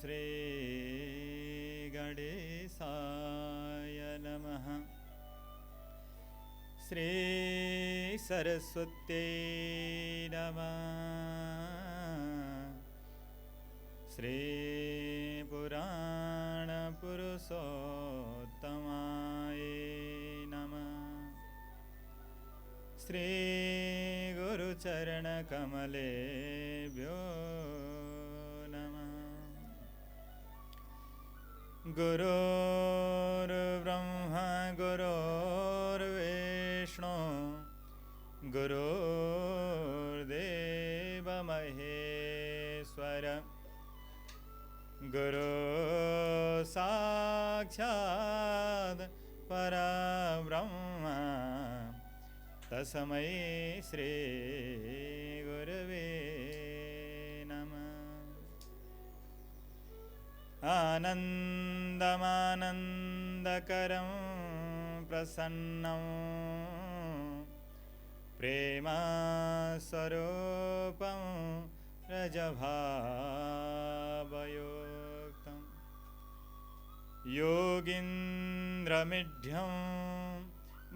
श्री गणेशाय नमः। श्री सरस्वत्यै नमः। श्री पुराण पुरुषोत्तमाय नमः। श्री गुरुचरण कमलेभ्यो नमः। गुरुर्ब्रह्मा गुरुर्विष्णु गुरुर्देव महेश्वर गुरु साक्षात् परब्रह्म तस्मै श्री गुरवे नमः। आनन्दमानन्दकरं प्रसन्नं प्रेमस्वरूपं रजभावयुक्तं योगीन्द्रमिढ्यं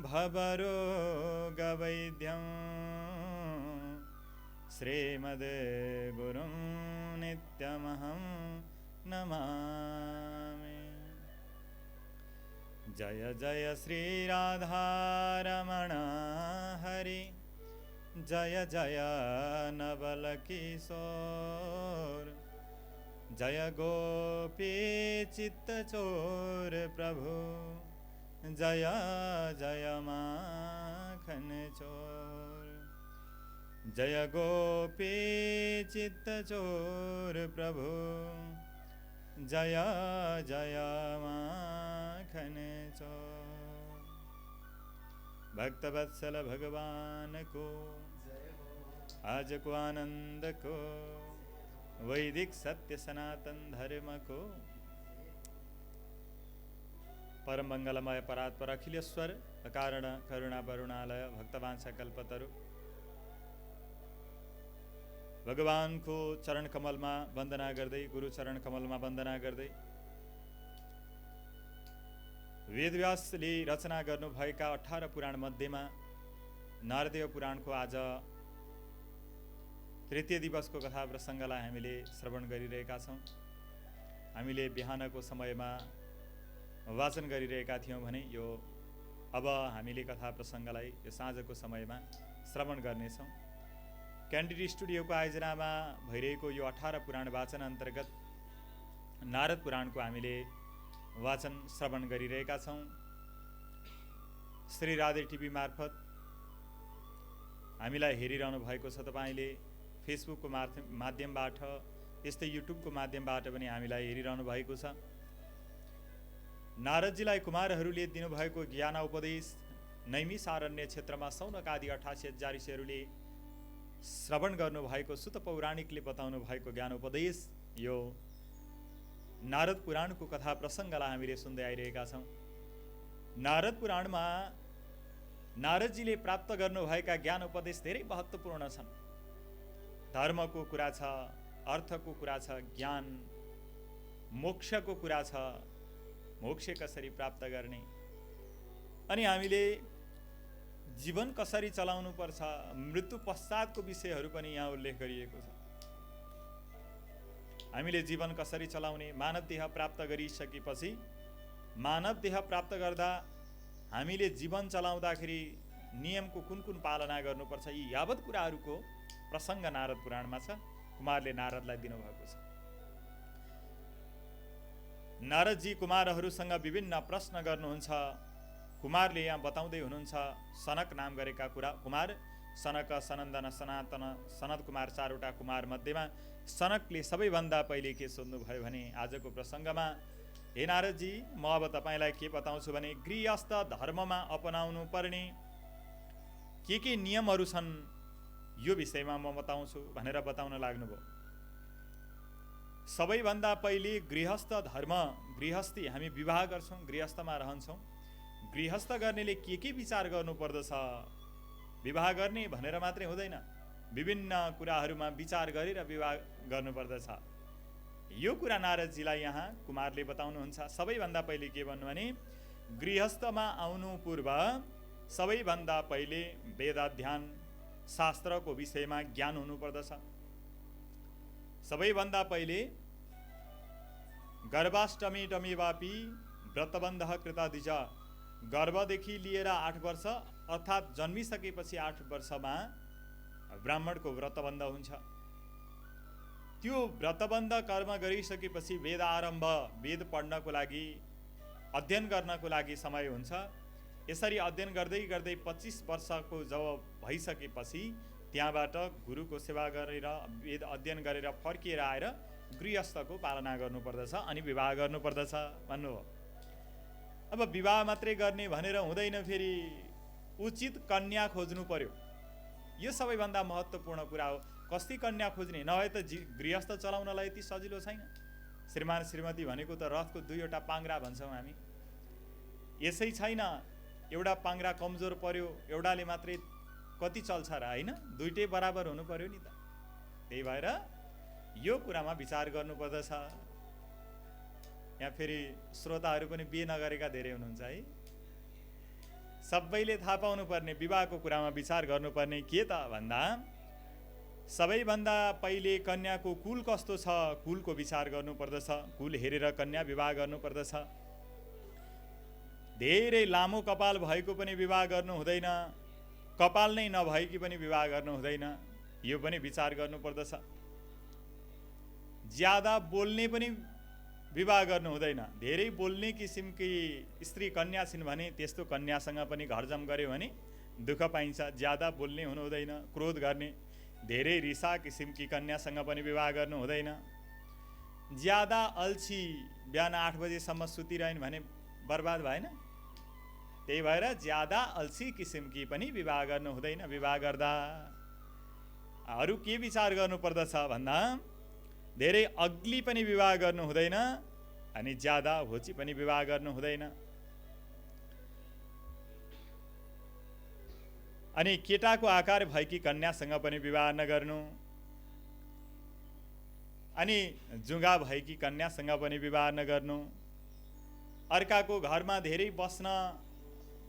भवरोगवैद्यं श्रीमद्गुरुं नित्यमहं नमामि। जय जय श्री राधारमण हरि जय जय नवल किशोर जय गोपी चित्तचोर प्रभु जय जय माखन चोर जय गोपी चित्तचोर प्रभु जय जय माखन चोर। भक्तवत्सल भगवान को आज को आनंद को वैदिक सत्य सनातन धर्म को परम मंगलमय परात्पर अखिलेश्वर अकारण करुणा वरुणालय भक्तवांसा कल्पतरु भगवान को चरण कमल में वंदना गर्दै गुरु चरण कमल में वंदना गर्दै वेदव्यासले रचना गर्नुभएका 18 पुराण मध्येमा नारदेव पुराणको आज तृतीय दिवसको कथा प्रसङ्गलाई हामीले श्रवण गरिरहेका छौँ। हामीले बिहानको समयमा वाचन गरिरहेका थियौँ भने यो अब हामीले कथा प्रसङ्गलाई यो साँझको समयमा श्रवण गर्नेछौँ। क्यान्डिड स्टुडियोको आयोजनामा भइरहेको यो 18 पुराण वाचन अन्तर्गत नारद पुराणको हामीले वाचन श्रवण गरिरहेका छौँ। श्री राधे टिभी मार्फत हामीलाई हेरिरहनु भएको छ। तपाईले फेसबुकको माध्यमबाट यस्तै युट्युबको माध्यमबाट पनि हामीलाई हेरिरहनु भएको छ। नारदजीलाई कुमारहरूले दिनुभएको ज्ञान उपदेश नैमिषारण्य क्षेत्रमा सौनक आदि 88 हजार ऋषिहरूले श्रवण गर्नुभएको सुत पौराणिकले बताउनु भएको ज्ञान उपदेश यो नारद पुराणको कथा प्रसङ्गलाई हामीले सुन्दै आइरहेका छौँ। नारद पुराणमा नारदजीले प्राप्त गर्नुभएका ज्ञान उपदेश धेरै महत्त्वपूर्ण छन्। धर्मको कुरा छ, अर्थको कुरा छ, ज्ञान मोक्षको कुरा छ, मोक्ष कसरी प्राप्त गर्ने अनि हामीले जीवन कसरी चलाउनु पर्छ, मृत्यु पश्चातको विषयहरू पनि यहाँ उल्लेख गरिएको छ। हामीले जीवन कसरी चलाउने, मानव देह प्राप्त गरिसकेपछि मानव देह प्राप्त गर्दा हामीले जीवन चलाउँदाखेरि नियमको कुन कुन पालना गर्नुपर्छ, यी यावत कुराहरूको प्रसङ्ग नारद पुराणमा छ। कुमारले नारदलाई दिनुभएको छ। नारदजी कुमारहरूसँग विभिन्न प्रश्न गर्नुहुन्छ। कुमारले यहाँ बताउँदै हुनुहुन्छ सनक नाम गरेका कुरा कुमार सनक, सनन्दन, सनातन, सनत कुमार 4वटा कुमार मध्येमा सनकले सबैभन्दा पहिले के सोध्नुभयो भने आजको प्रसङ्गमा हे नारदजी म अब तपाईँलाई के बताउँछु भने गृहस्थ धर्ममा अपनाउनु पर्ने के नियमहरू छन् यो विषयमा म बताउँछु भनेर बताउन लाग्नुभयो। सबैभन्दा पहिले गृहस्थ धर्म, गृहस्थी हामी विवाह गर्छौँ, गृहस्थमा रहन्छौँ। गृहस्थ गर्नेले के विचार गर्नुपर्दछ, विवाह गर्ने भनेर मात्रै हुँदैन, विभिन्न कुराहरूमा विचार गरेर विवाह गर्नुपर्दछ। यो कुरा नारदजीलाई यहाँ कुमारले बताउनुहुन्छ। सबैभन्दा पहिले के भन्नु भने गृहस्थमा आउनु पूर्व सबैभन्दा पहिले वेदाध्ययन शास्त्रको विषयमा ज्ञान हुनुपर्दछ। सबैभन्दा पहिले गर्भाष्टमी टमीवापी व्रतबन्ध कृतादिज, गर्भदेखि लिएर 8 वर्ष अर्थात् जन्मिसकेपछि 8 वर्षमा ब्राह्मणको व्रतबन्ध हुन्छ। त्यो व्रतबन्ध कर्म गरिसकेपछि वेद आरम्भ, वेद पढ्नको लागि अध्ययन गर्नको लागि समय हुन्छ। यसरी अध्ययन गर्दै गर्दै 25 वर्षको जब भइसकेपछि त्यहाँबाट गुरुको सेवा गरेर वेद अध्ययन गरेर फर्किएर आएर गृहस्थको पालना गर्नुपर्दछ अनि विवाह गर्नुपर्दछ भन्नु हो। अब विवाह मात्रै गर्ने भनेर हुँदैन, फेरि उचित कन्या खोज्नु पर्यो। यो सबैभन्दा महत्त्वपूर्ण कुरा हो। कस्ती कन्या खोज्ने, नभए त गृहस्थ चलाउनलाई यति सजिलो छैन। श्रीमान श्रीमती भनेको त रथको 2वटा पाङ्ग्रा भन्छौँ हामी। यसै छैन, एउटा पाङ्ग्रा कमजोर पर्यो, एउटाले मात्रै कति चल्छ र, होइन? दुईटै बराबर हुनु पर्यो नि त। त्यही भएर यो कुरामा विचार गर्नुपर्दछ। यहाँ फेरि श्रोताहरू पनि बिहे नगरेका धेरै हुनुहुन्छ है। सबैले थाहा पाउनुपर्ने विवाहको कुरामा विचार गर्नुपर्ने के त भन्दा सबैभन्दा पहिले कन्याको कुल कस्तो छ, कुलको विचार गर्नुपर्दछ। कुल हेरेर कन्या विवाह गर्नुपर्दछ। धेरै लामो कपाल भएको पनि विवाह गर्नु हुँदैन, कपाल नै नभएकी पनि विवाह गर्नु हुँदैन। यो पनि विचार गर्नुपर्दछ। ज्यादा बोल्ने पनि विवाह गर्नु हुँदैन। धेरै बोल्ने किसिमकी स्त्री कन्या छिन् भने त्यस्तो कन्यासँग पनि घरजम गर्यो भने दुःख पाइन्छ। ज्यादा बोल्ने हुनु हुँदैन, क्रोध गर्ने, धेरै रिसा किसिमकी कन्यासँग पनि विवाह गर्नु हुँदैन। ज्यादा अल्छी, बिहान 8 बजेसम्म सुतिरहन् भने बर्बाद भएन? त्यही भएर ज्यादा अल्छी किसिमकी पनि विवाह गर्नु हुँदैन। विवाह गर्दा अरू के विचार गर्नुपर्दछ भन्दा धेरै अग्ली पनि विवाह गर्नु हुँदैन अनि ज्यादा होची पनि विवाह गर्नु हुँदैन। अनि केटाको आकार भएकी कन्यासँग पनि विवाह नगर्नु, अनि जुङ्गा भएकी कन्यासँग पनि विवाह नगर्नु। अर्काको घरमा धेरै बस्न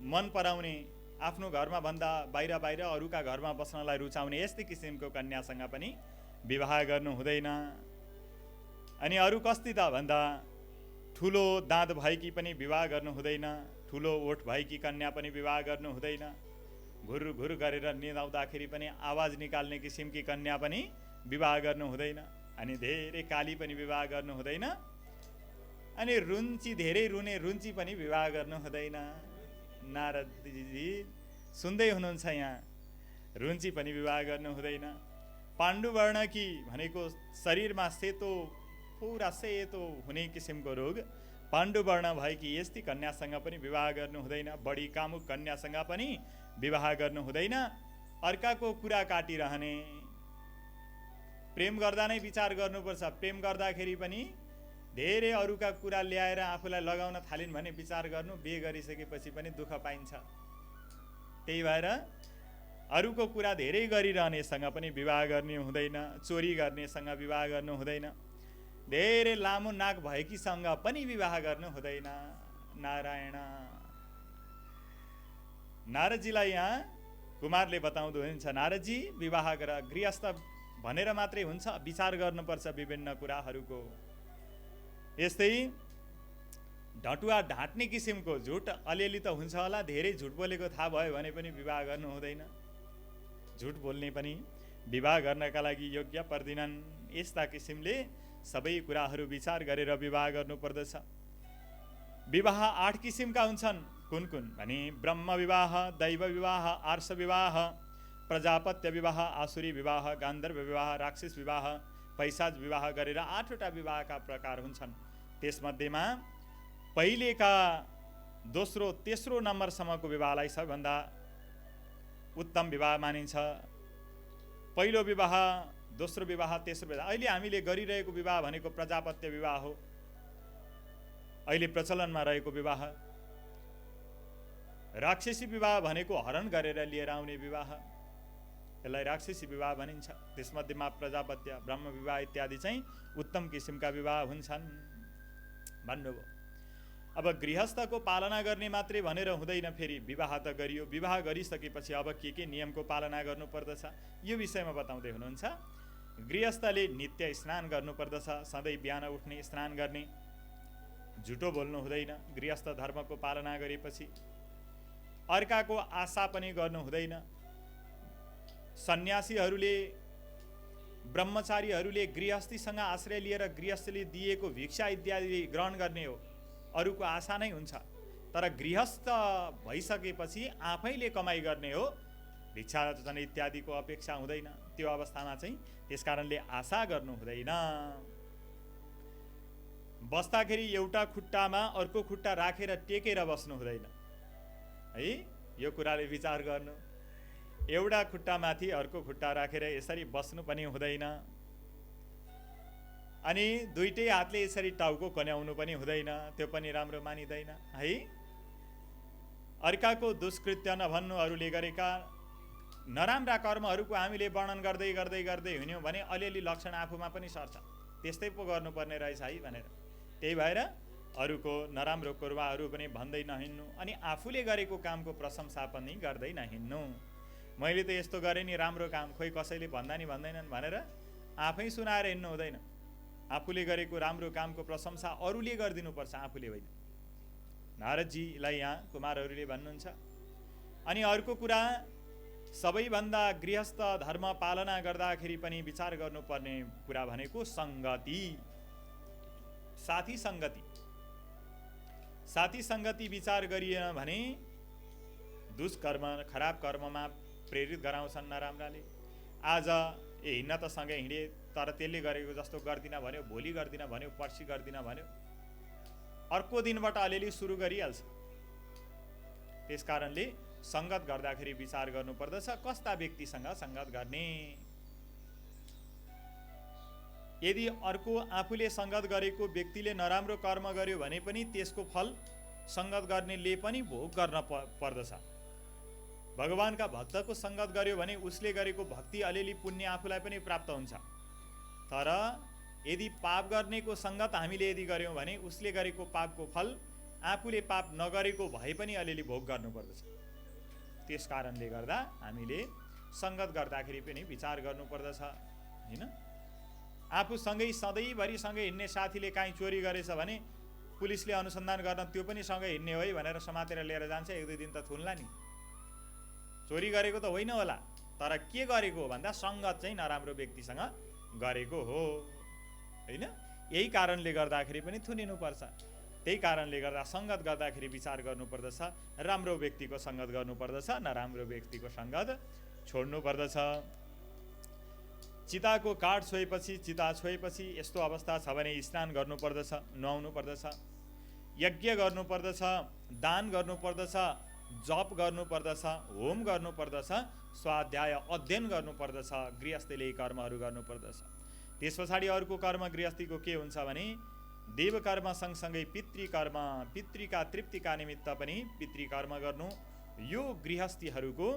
मन पराउने, आफ्नो घरमा भन्दा बाहिर बाहिर अरूका घरमा बस्नलाई रुचाउने यस्तै किसिमको कन्यासँग पनि विवाह गर्नु हुँदैन। अनि अरू कस्ती त भन्दा ठुलो दाँत भएकी पनि विवाह गर्नु हुँदैन, ठुलो ओठ भएकी कन्या पनि विवाह गर्नु हुँदैन। घुर घुर गरेर निदाउँदाखेरि पनि आवाज निकाल्ने किसिमकी कन्या पनि विवाह गर्नु हुँदैन। अनि धेरै काली पनि विवाह गर्नु हुँदैन। अनि रुन्ची, धेरै रुने रुन्ची पनि विवाह गर्नु हुँदैन। नारदजी सुन्दै हुनुहुन्छ यहाँ, रुन्ची पनि विवाह गर्नु हुँदैन। पाण्डुवर्णकी भनेको शरीरमा सेतो, पुरा सेतो हुने किसिमको रोग, पाण्डुवर्ण भएकी यस्ती कन्यासँग पनि विवाह गर्नु हुँदैन। बढी कामुक कन्यासँग पनि विवाह गर्नु हुँदैन। अर्काको कुरा काटिरहने, प्रेम गर्दा नै विचार गर्नुपर्छ। प्रेम गर्दाखेरि पनि धेरै अरूका कुरा ल्याएर आफूलाई लगाउन थालिन् भने विचार गर्नु, बिहे गरिसकेपछि पनि दुःख पाइन्छ। त्यही भएर अरूको कुरा धेरै गरिरहनेसँग पनि विवाह गर्ने हुँदैन। चोरी गर्नेसँग विवाह गर्नु हुँदैन। धेरै लामो नाक भएकीसँग पनि विवाह गर्नु हुँदैन। नारायण। नारदजीलाई यहाँ कुमारले बताउँदै हुन्छ, नारदजी विवाह गर, गृहस्थ भनेर मात्रै हुन्छ, विचार गर्नुपर्छ विभिन्न कुराहरूको। यस्तै ढटुवा ढाँट्ने किसिमको झुट अलिअलि त हुन्छ होला, धेरै झुट बोलेको थाहा भयो भने पनि विवाह गर्नु हुँदैन। झुट बोल्ने पनि विवाह गर्नका लागि योग्य पर्दिनन्। यस्ता किसिमले सबै कुराहरू विचार गरेर विवाह गर्नुपर्दछ। विवाह 8 किसिमका हुन्छन्। कुन कुन भने ब्रह्म विवाह, दैव विवाह, आर्ष विवाह, प्रजापत्य विवाह, आसुरी विवाह, गान्धर्व विवाह, राक्षस विवाह, पैशाच विवाह गरेर 8वटा विवाहका प्रकार हुन्छन्। त्यसमध्येमा पहिलेका दोस्रो तेस्रो नम्बरसम्मको विवाहलाई सबैभन्दा उत्तम विवाह मानिन्छ। पहिलो विवाह, दोस्रो विवाह, तेस्रो विवाह। अहिले हामीले गरिरहेको विवाह भनेको प्रजापत्य विवाह हो, अहिले प्रचलनमा रहेको विवाह। राक्षसी विवाह भनेको हरण गरेर लिएर आउने विवाह। यसलाई राक्षसी विवाह भनिन्छ। त्यसमध्येमा प्रजापत्य ब्रह्म विवाह इत्यादि चाहिँ उत्तम किसिमका विवाह हुन्छन् भन्नुभयो। अब गृहस्थको पालना गर्ने मात्रै भनेर हुँदैन, फेरि विवाह त गरियो, विवाह गरिसकेपछि अब के नियमको पालना गर्नुपर्दछ यो विषयमा बताउँदै हुनुहुन्छ। गृहस्थले नित्य स्नान गर्नुपर्दछ, सधैँ बिहान उठ्ने स्नान गर्ने, झुटो बोल्नु हुँदैन गृहस्थ धर्मको पालना गरेपछि। अर्काको आशा पनि गर्नु हुँदैन। सन्यासीहरूले ब्रह्मचारीहरूले गृहस्थीसँग आश्रय लिएर गृहस्थले दिएको भिक्षा इत्यादि ग्रहण गर्ने हो, अरूको आशा नै हुन्छ। तर गृहस्थ भइसकेपछि आफैले कमाइ गर्ने हो, भिक्षाटन इत्यादिको अपेक्षा हुँदैन त्यो अवस्थामा चाहिँ। त्यसकारणले आशा गर्नु हुँदैन। बस्दाखेरि एउटा खुट्टामा अर्को खुट्टा राखेर टेकेर बस्नु हुँदैन है, यो कुराले विचार गर्नु। एउटा खुट्टामाथि अर्को खुट्टा राखेर यसरी बस्नु पनि हुँदैन। अनि दुईटै हातले यसरी टाउको कन्याउनु पनि हुँदैन, त्यो पनि राम्रो मानिँदैन है। अर्काको दुष्कृत्य नभन्नु, अरूले गरेका नराम्रा कर्महरूको हामीले वर्णन गर्दै गर्दै गर्दै हिँड्यौँ भने अलिअलि लक्षण आफूमा पनि सर्छ, त्यस्तै पो गर्नुपर्ने रहेछ है भनेर। त्यही भएर अरूको नराम्रो कुराहरू पनि भन्दै नहिँड्नु, अनि आफूले गरेको कामको प्रशंसा पनि गर्दै नहिँड्नु। मैले त यस्तो गरेँ नि राम्रो काम, खोइ कसैले भन्दा नि भन्दैनन् भनेर आफै सुनाएर हिँड्नु हुँदैन। आफूले गरेको राम्रो कामको प्रशंसा अरूले गरिदिनुपर्छ, आफूले होइन। नारदजीलाई यहाँ कुमारहरूले भन्नुहुन्छ। अनि अर्को कुरा, सबैभन्दा गृहस्थ धर्म पालना गर्दाखेरि पनि विचार गर्नुपर्ने कुरा भनेको सङ्गति, साथी सङ्गति। साथी सङ्गति विचार गरिएन भने दुष्कर्म खराब कर्ममा प्रेरित गराउँछन् नराम्राले। आज हिँड्न त सँगै हिँडे, तर त्यसले गरेको जस्तो गर्दिनँ भन्यो, भोलि गर्दिनँ भन्यो, पर्सि गर्दिनँ भन्यो, अर्को दिनबाट अलिअलि सुरु गरिहाल्छ। त्यस कारणले सङ्गत गर्दाखेरि विचार गर्नुपर्दछ कस्ता व्यक्तिसँग सङ्गत गर्ने। यदि अर्को आफूले सङ्गत गरेको व्यक्तिले नराम्रो कर्म गर्यो भने पनि त्यसको फल सङ्गत गर्नेले पनि भोग गर्न पर्दछ। भगवानका भक्तको सङ्गत गर्यो भने उसले गरेको भक्ति अलिअलि पुण्य आफूलाई पनि प्राप्त हुन्छ। तर यदि पाप गर्नेको सङ्गत हामीले यदि गर्यौँ भने उसले गरेको पापको फल आफूले पाप नगरेको भए पनि अलिअलि भोग गर्नुपर्दछ। त्यस कारणले गर्दा हामीले सङ्गत गर्दाखेरि पनि विचार गर्नुपर्दछ होइन। आफूसँगै सधैँभरि सँगै हिँड्ने साथीले काहीँ चोरी गरेछ भने पुलिसले अनुसन्धान गर्न त्यो पनि सँगै हिँड्ने हो है भनेर समातेर लिएर जान्छ, एक दुई दिन त थुन्ला नि। चोरी गरेको त होइन होला, तर के गरेको हो भन्दा सङ्गत चाहिँ नराम्रो व्यक्तिसँग गरेको हो होइन। यही कारणले गर्दाखेरि पनि थुनिनुपर्छ। त्यही कारणले गर्दा सङ्गत गर्दाखेरि विचार गर्नुपर्दछ, राम्रो व्यक्तिको सङ्गत गर्नुपर्दछ, नराम्रो व्यक्तिको सङ्गत छोड्नुपर्दछ। चिताको काठ छोएपछि, चिता छोएपछि यस्तो अवस्था छ भने स्नान गर्नुपर्दछ, नुहाउनु पर्दछ, यज्ञ गर्नुपर्दछ, दान गर्नुपर्दछ, जप गर्नुपर्दछ, होम गर्नुपर्दछ, स्वाध्याय अध्ययन गर्नुपर्दछ, गृहस्थीले कर्महरू गर्नुपर्दछ। त्यस पछाडि अर्को कर्म गृहस्थीको के हुन्छ भने देवकर्म सँगसँगै पितृकर्म, पितृका तृप्तिका निमित्त पनि पितृकर्म गर्नु, यो गृहस्थीहरूको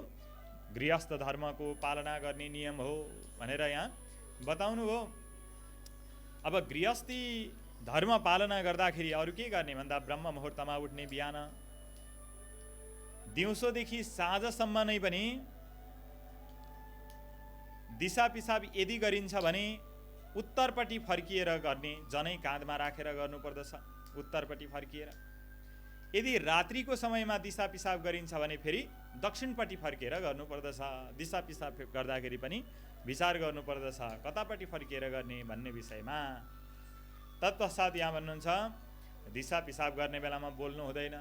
गृहस्थ धर्मको पालना गर्ने नियम हो भनेर यहाँ बताउनु हो। अब गृहस्थी धर्म पालना गर्दाखेरि अरू के गर्ने भन्दा ब्रह्म मुहुर्तमा उठ्ने, बिहान दिउँसोदेखि साँझसम्म नै पनि दिशा पिसाब यदि गरिन्छ भने उत्तरपट्टि फर्किएर गर्ने, जनै काँधमा राखेर गर्नुपर्दछ उत्तरपट्टि फर्किएर। यदि रात्रिको समयमा दिशा पिसाब गरिन्छ भने फेरि दक्षिणपट्टि फर्किएर गर्नुपर्दछ। दिशा पिसाब गर्दाखेरि पनि विचार गर्नुपर्दछ कतापट्टि फर्किएर गर्ने भन्ने विषयमा। तत्पश्चात यहाँ भन्नुहुन्छ दिशा पिसाब गर्ने बेलामा बोल्नु हुँदैन।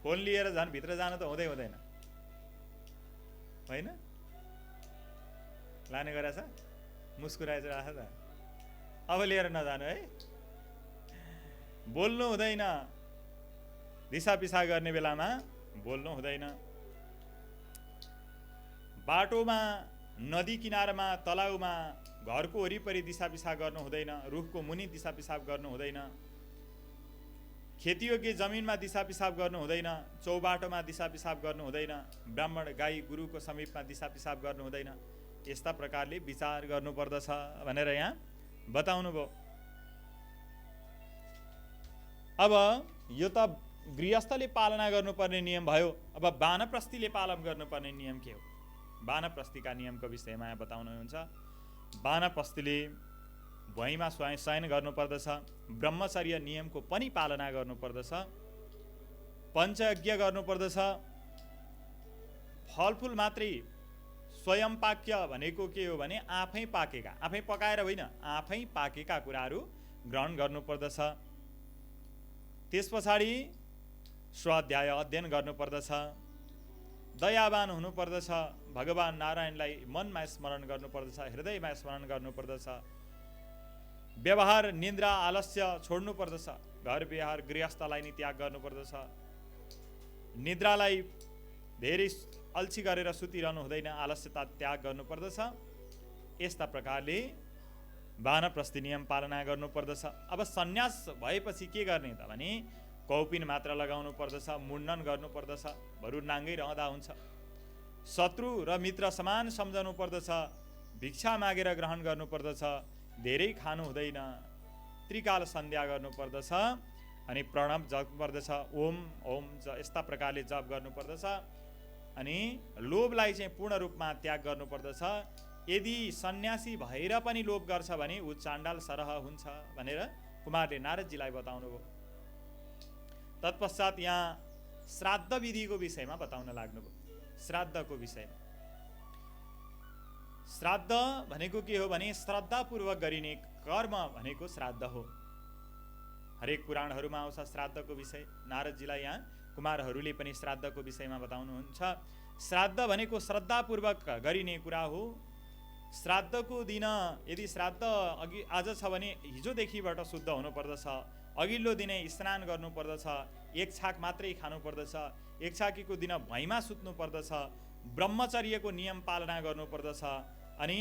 फोन लिएर झन् भित्र जानु त हुँदैन होइन, लाने गरेछ मुस्कुराएर राख त, अब लिएर नजानु है। बोल्नु हुँदैन, दिशा पिसाब गर्ने बेलामा बोल्नु हुँदैन। बाटोमा, नदी किनारमा, तलाउमा, घरको वरिपरि दिशा पिसाब गर्नु हुँदैन। रुखको मुनि दिशा पिसाब गर्नु हुँदैन। खेतीयोग्य जमिनमा दिशा पिसाब गर्नु हुँदैन, चौबाटोमा दिशा पिसाब गर्नु हुँदैन, ब्राह्मण गाई गुरुको समीपमा दिशा पिसाब गर्नु हुँदैन, यस्ता प्रकारले विचार गर्नुपर्दछ भनेर यहाँ बताउनु भयो। अब यो त गृहस्थले पालना गर्नुपर्ने नियम भयो। अब वानप्रस्थीले पालन गर्नुपर्ने नियम के हो? वानप्रस्थीका नियमको विषयमा यहाँ बताउनुहुन्छ। वानप्रस्थीले भुइँमा शयन गर्नुपर्दछ, ब्रह्मचर्य नियमको पनि पालना गर्नुपर्दछ, पञ्चयज्ञ गर्नुपर्दछ, फलफुल मात्रै स्वयं पाक्य भनेको के हो भने आफै पाकेका, आफै पकाएर होइन, आफै पाकेका कुराहरू ग्रहण गर्नुपर्दछ। त्यस पछाडि स्वाध्याय अध्ययन गर्नुपर्दछ, दयावान हुनुपर्दछ, भगवान नारायणलाई मनमा स्मरण गर्नुपर्दछ, हृदयमा स्मरण गर्नुपर्दछ, व्यवहार निन्द्रा आलस्य छोड्नुपर्दछ, घर व्यवहार गृहस्थलाई नि त्याग गर्नुपर्दछ, निद्रालाई धेरै अल्छी गरेर सुतिरहनु हुँदैन, आलस्यता त्याग गर्नुपर्दछ। यस्ता प्रकारले वानप्रस्थी नियम पालना गर्नुपर्दछ। अब सन्यास भएपछि के गर्ने त भने कौपिन मात्र लगाउनु पर्दछ, मुण्डन गर्नुपर्दछ, बरु नाङ्गै रहँदा हुन्छ, शत्रु र मित्र समान सम्झनु पर्दछ, भिक्षा मागेर ग्रहण गर्नुपर्दछ, धेरै खानु हुँदैन, त्रिकाल सन्ध्या गर्नुपर्दछ, अनि प्रणव जप पर्दछ, ओम ओम यस्ता प्रकारले जप गर्नुपर्दछ, अनि लोभलाई चाहिँ पूर्ण रूपमा त्याग गर्नुपर्दछ। यदि सन्यासी भएर पनि लोभ गर्छ भने ऊ चाण्डाल सरह हुन्छ भनेर कुमारले नारदजीलाई बताउनुभयो। तत्पश्चात यहाँ श्राद्ध विधिको विषयमा बताउन लाग्नुभयो। श्राद्धको विषयमा श्राद्ध भनेको के हो भने श्रद्धापूर्वक गरिने कर्म भनेको श्राद्ध हो। हरेक पुराणहरूमा आउँछ श्राद्धको विषय। नारदजीलाई यहाँ कुमारहरूले पनि श्राद्धको विषयमा बताउनुहुन्छ। श्राद्ध भनेको श्रद्धापूर्वक गरिने कुरा हो। श्राद्धको दिन यदि श्राद्ध अघि आज छ भने हिजोदेखिबाट शुद्ध हुनुपर्दछ, अघिल्लो दिनै स्नान गर्नुपर्दछ, एक छाक मात्रै खानुपर्दछ, एक छाकीको दिन भुइँमा सुत्नु पर्दछ, ब्रह्मचर्यको नियम पालना गर्नुपर्दछ, अनि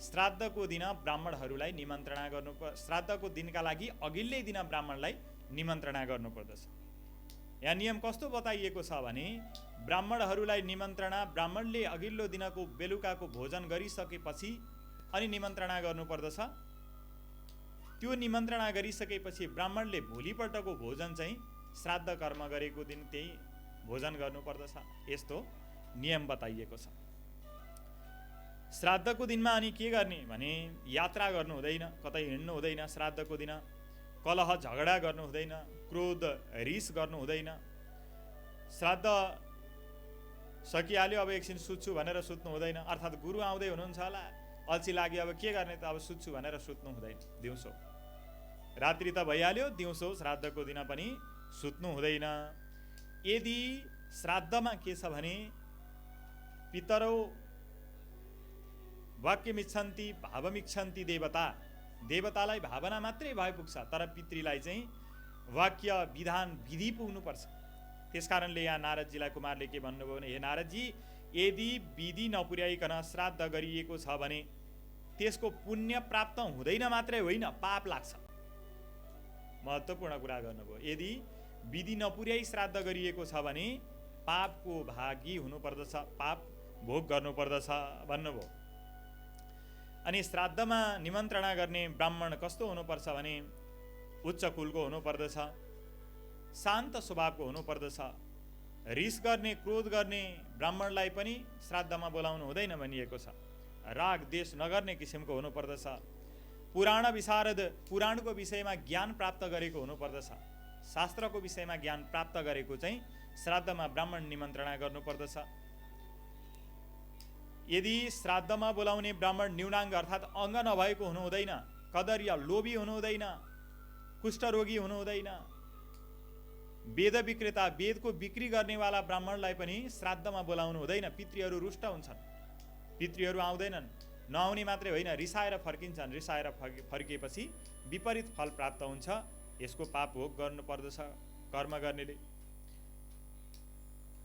श्राद्धको दिन ब्राह्मणहरूलाई निमन्त्रणा गर्नु, श्राद्धको दिनका लागि अघिल्लै दिन ब्राह्मणलाई निमन्त्रणा गर्नुपर्दछ। यहाँ नियम कस्तो बताइएको छ भने ब्राह्मणहरूलाई निमन्त्रणा ब्राह्मणले अघिल्लो दिनको बेलुकाको भोजन गरिसकेपछि अनि निमन्त्रणा गर्नुपर्दछ। त्यो निमन्त्रणा गरिसकेपछि ब्राह्मणले भोलिपल्टको भोजन चाहिँ श्राद्ध कर्म गरेको दिन त्यही भोजन गर्नुपर्दछ। यस्तो नियम बताइएको छ। श्राद्धको दिनमा अनि के गर्ने भने यात्रा गर्नु हुँदैन, कतै हिँड्नु हुँदैन, श्राद्धको दिन कलह झगडा गर्नु हुँदैन, क्रोध रिस गर्नु हुँदैन। श्राद्ध सकिहाल्यो अब एकछिन सुत्छु भनेर सुत्नु हुँदैन, अर्थात् गुरु आउँदै हुनुहुन्छ होला, अल्छी लाग्यो अब के गर्ने त अब सुत्छु भनेर सुत्नु हुँदैन। दिउँसो रात्रि त भइहाल्यो, दिउँसो श्राद्धको दिन पनि सुत्नु हुँदैन। यदि श्राद्धमा के छ भने पितरौ वाक्यमिच्छन्ति भावमिच्छन्ति देवता, देवतालाई भावना मात्रै भए पुग्छ, तर पितृलाई चाहिँ वाक्य विधान विधि पुग्नुपर्छ। त्यसकारणले यहाँ नारदजीलाई कुमारले के भन्नुभयो भने हे नारदजी, यदि विधि नपुर्याइकन श्राद्ध गरिएको छ भने त्यसको पुण्य प्राप्त हुँदैन मात्रै होइन, पाप लाग्छ। महत्त्वपूर्ण कुरा गर्नुभयो। यदि विधि नपुर्याई श्राद्ध गरिएको छ भने पापको भागी हुनुपर्दछ, पाप भोग गर्नुपर्दछ भन्नुभयो। अनि श्राद्धमा निमन्त्रणा गर्ने ब्राह्मण कस्तो हुनुपर्छ भने उच्च कुलको हुनुपर्दछ, शान्त स्वभावको हुनुपर्दछ। रिस गर्ने क्रोध गर्ने ब्राह्मणलाई पनि श्राद्धमा बोलाउनु हुँदैन भनिएको छ। राग द्वेष नगर्ने किसिमको हुनुपर्दछ। पुराण विशारद, पुराणको विषयमा ज्ञान प्राप्त गरेको हुनुपर्दछ। शास्त्रको विषयमा ज्ञान प्राप्त गरेको चाहिँ श्राद्धमा ब्राह्मण निमन्त्रणा गर्नुपर्दछ। यदि श्राद्धमा बोलाउने ब्राह्मण न्यूनाङ्ग अर्थात् अङ्ग नभएको हुनु हुँदैन, कदर्य लोभी हुनु हुँदैन, कुष्ठरोगी हुनु हुँदैन, वेद विक्रेता वेदको बिक्री गर्नेवाला ब्राह्मणलाई पनि श्राद्धमा बोलाउनु हुँदैन। पितृहरू रुष्ट हुन्छन्, पितृहरू आउँदैनन्। नआउने मात्रै होइन, रिसाएर फर्किन्छन्। रिसाएर फर्किएपछि विपरीत फल प्राप्त हुन्छ। यसको पाप भोग गर्नुपर्दछ कर्म गर्नेले।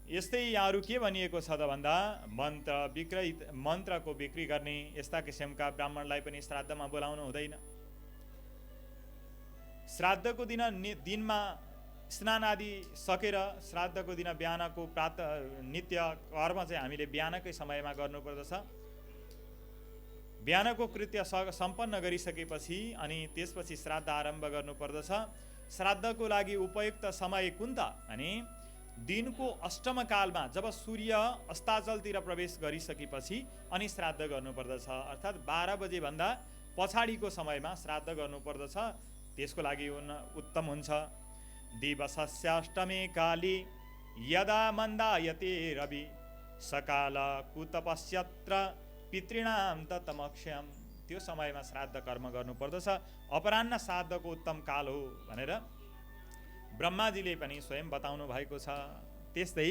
यस्तै यहाँहरू के भनिएको छ त भन्दा मन्त्रको बिक्री गर्ने यस्ता किसिमका ब्राह्मणलाई पनि श्राद्धमा बोलाउनु हुँदैन। श्राद्धको दिनमा स्नान आदि सकेर श्राद्धको दिन बिहानको प्रातः नित्य कर्म चाहिँ हामीले बिहानकै समयमा गर्नुपर्दछ। बिहानको कृत्य सम्पन्न गरिसकेपछि अनि त्यसपछि श्राद्ध आरम्भ गर्नुपर्दछ। श्राद्धको लागि उपयुक्त समय कुन त भने दिनको अष्टम कालमा जब सूर्य अस्ताचलतिर प्रवेश गरिसकेपछि अनि श्राद्ध गर्नुपर्दछ, अर्थात् 12 बजे भन्दा पछाडिको समयमा श्राद्ध गर्नुपर्दछ। त्यसको लागि उत्तम हुन्छ। दिवसस्याष्टमे काली यदा मन्दायते रवि सकाल कुतपस्यत्र पितृणाम ततमक्षयम्। त्यो समयमा श्राद्ध कर्म गर्नुपर्दछ। अपराह्न श्राद्धको उत्तम काल हो भनेर ब्रह्माजीले पनि स्वयं बताउनु भएको छ। त्यस्तै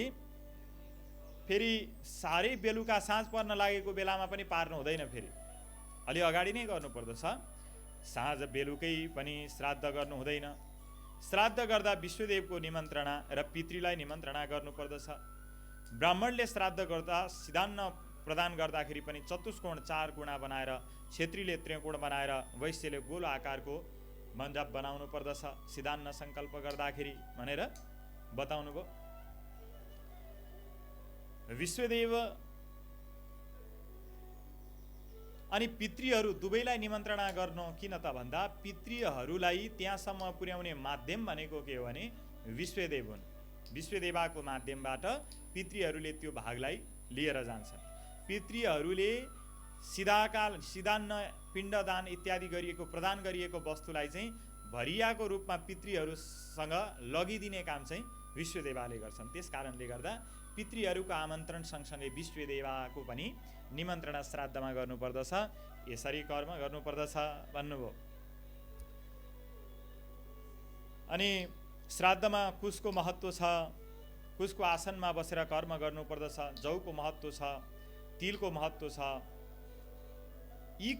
फेरि साह्रै बेलुका साँझ पर्न लागेको बेलामा पनि पार्नु हुँदैन, फेरि अलि अगाडि नै गर्नुपर्दछ। साँझ बेलुकै पनि श्राद्ध गर्नु हुँदैन। श्राद्ध गर्दा विश्वदेवको निमन्त्रणा र पितृलाई निमन्त्रणा गर्नुपर्दछ। ब्राह्मणले श्राद्ध गर्दा सिधान्न प्रदान गर्दाखेरि पनि चतुष्कोण 4 गुणा बनाएर, क्षेत्रीले त्रिकोण बनाएर, वैश्यले गोल आकारको मण्डप बनाउनु पर्दछ सिधान्न सङ्कल्प गर्दाखेरि भनेर बताउनु भयो। विश्वदेव अनि पितृहरू दुवैलाई निमन्त्रणा गर्नु किन त भन्दा पितृहरूलाई त्यहाँसम्म पुर्याउने माध्यम भनेको के हो भने विश्वदेव हुन्। विश्वदेवाको माध्यमबाट पितृहरूले त्यो भागलाई लिएर जान्छन्। पितृहरूले सिधान्न पिण्डदान इत्यादि गरिएको प्रदान गरिएको वस्तुलाई चाहिँ भरियाको रूपमा पितृहरूसँग लगिदिने काम चाहिँ विश्वदेवाले गर्छन्। त्यस कारणले गर्दा पितृहरूको आमन्त्रण सँगसँगै विश्वदेवाको पनि निमन्त्रणा श्राद्धमा गर्नुपर्दछ। यसरी कर्म गर्नुपर्दछ भन्नुभयो। अनि श्राद्धमा कुशको महत्त्व छ। कुशको आसनमा बसेर कर्म गर्नुपर्दछ। जौको महत्त्व छ, तिलको महत्त्व छ। यी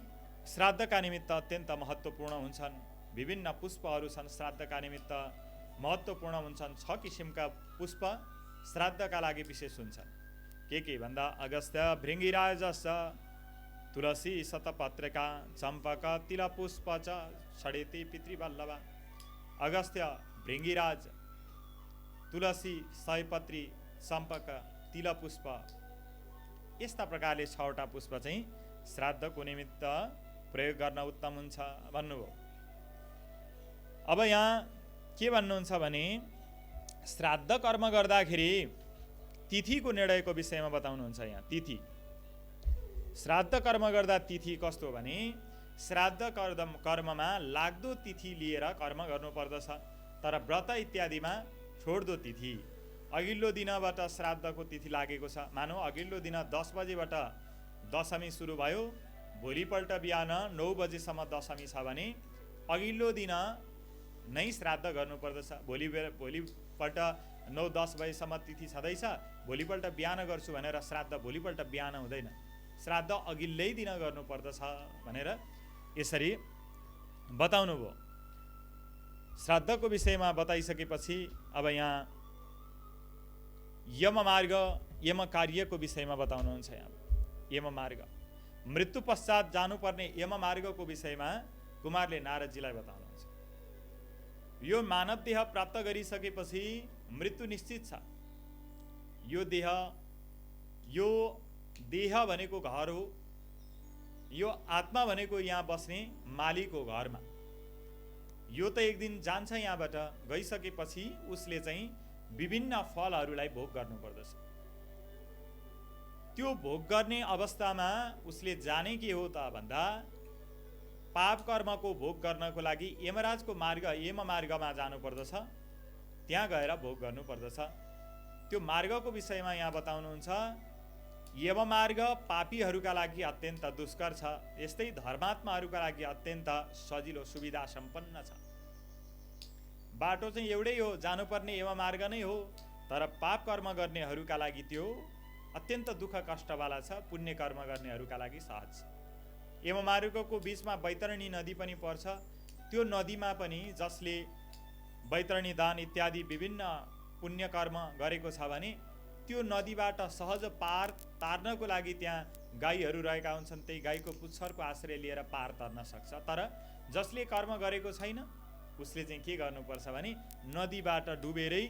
श्राद्धका निमित्त अत्यन्त महत्त्वपूर्ण हुन्छन्। विभिन्न पुष्पहरू छन् श्राद्धका निमित्त महत्त्वपूर्ण हुन्छन्। 6 किसिमका पुष्प श्राद्धका लागि विशेष हुन्छन्। के भन्दा अगस्त्य भृङ्गिराजस तुलसी शतपत्रिका चम्पक तिलपुष्प च षडेति पितृवल्लभा। अगस्त्य, भृङ्गिराज, तुलसी, सयपत्री, चम्पक, तिलपुष्प, यस्ता प्रकारले 6वटा पुष्प चाहिँ श्राद्धको निमित्त प्रयोग गर्न उत्तम हुन्छ भन्नुभयो। अब यहाँ के भन्नुहुन्छ भने श्राद्ध कर्म गर्दाखेरि तिथिको निर्णयको विषयमा बताउनुहुन्छ। यहाँ तिथि श्राद्ध कर्म गर्दा तिथि कस्तो भने श्राद्ध कर्ममा लाग्दो तिथि लिएर कर्म गर्नुपर्दछ। तर व्रत इत्यादिमा छोड्दो तिथि अघिल्लो दिनबाट श्राद्धको तिथि लागेको छ। मानौ अघिल्लो दिन 10 बजेबाट दशमी सुरु भयो, भोलिपल्ट बिहान 9 बजेसम्म दशमी छ भने अघिल्लो दिन नै श्राद्ध गर्नुपर्दछ। भोलिपल्ट 9-10 बजेसम्म तिथि छँदैछ, भोलिपल्ट बिहान गर्छु भनेर श्राद्ध भोलिपल्ट बिहान हुँदैन, श्राद्ध अघिल्लै दिन गर्नुपर्दछ भनेर यसरी बताउनु भयो। श्राद्धको विषयमा बताइसकेपछि अब यहाँ यममार्ग यम कार्यको विषयमा बताउनुहुन्छ। यहाँ यममार्ग मृत्यु पश्चात जानुपर्ने यममार्गको विषयमा कुमारले नारदजीलाई बताउनुहुन्छ। यो मानव देह प्राप्त गरिसकेपछि मृत्यु निश्चित छ। यो देह भनेको घर हो। यो आत्मा भनेको यहाँ बस्ने मालिकको घरमा। यो त एक दिन जान्छ यहाँबाट। गइसकेपछि उसले चाहिँ विभिन्न फलहरूलाई भोग गर्नुपर्दछ। त्यो भोग गर्ने अवस्थामा उसले जाने के हो त भन्दा पाप कर्मको भोग गर्नको लागि यमराजको मार्ग यममार्गमा जानुपर्दछ। त्यहाँ गएर भोग गर्नुपर्दछ। त्यो मार्गको विषयमा यहाँ बताउनुहुन्छ। यममार्ग पापीहरूका लागि अत्यन्त दुष्कर छ, यस्तै धर्मात्माहरूका लागि अत्यन्त सजिलो सुविधा सम्पन्न छ। बाटो चाहिँ एउटै हो, जानुपर्ने यममार्ग नै हो, तर पाप कर्म गर्नेहरूका लागि त्यो अत्यन्त दुःख कष्टवाला छ। पुण्य कर्म गर्नेहरूका लागि सहज छ। यममार्गको बीचमा बैतरणी नदी पनि पर्छ। त्यो नदीमा पनि जसले बैतरणी दान इत्यादि विभिन्न पुण्य कर्म गरेको छ भने त्यो नदीबाट सहज पार तार्नको लागि त्यहाँ गाईहरू रहेका हुन्छन्। त्यही गाईको पुच्छरको आश्रय लिएर पार तर्न सक्छ। तर जसले कर्म गरेको छैन उसले चाहिँ के गर्नुपर्छ भने नदीबाट डुबेरै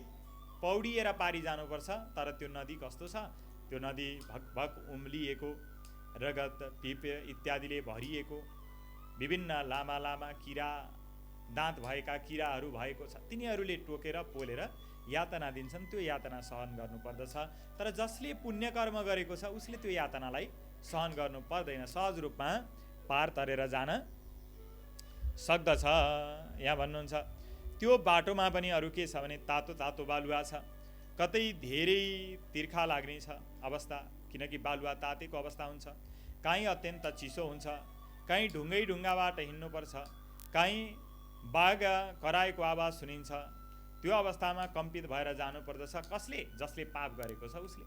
पौडिएर पारी जानुपर्छ। तर त्यो नदी कस्तो छ, त्यो नदी भकभक उम्लिएको, रगत पिप इत्यादिले भरिएको, विभिन्न लामा लामा किरा दाँत भएका किराहरू भएको छ। तिनीहरूले टोकेर पोलेर यातना दिन्छन्, त्यो यातना सहन गर्नुपर्दछ। तर जसले पुण्य कर्म गरेको छ उसले त्यो यातनालाई सहन गर्नु पर्दैन, सहज रूपमा पार तरेर जान सक्दछ। यहाँ भन्नुहुन्छ त्यो बाटोमा पनि अरू के छ भने तातो तातो बालुवा छ, कतै धेरै तिर्खा लाग्ने छ अवस्था, किनकि बालुवा तातेको अवस्था हुन्छ, काहीँ अत्यन्त चिसो हुन्छ, काहीँ ढुङ्गै ढुङ्गाबाट हिँड्नुपर्छ, काहीँ बाघ कराएको आवाज सुनिन्छ। त्यो अवस्थामा कम्पित भएर जानुपर्दछ। कसले? जसले पाप गरेको छ उसले,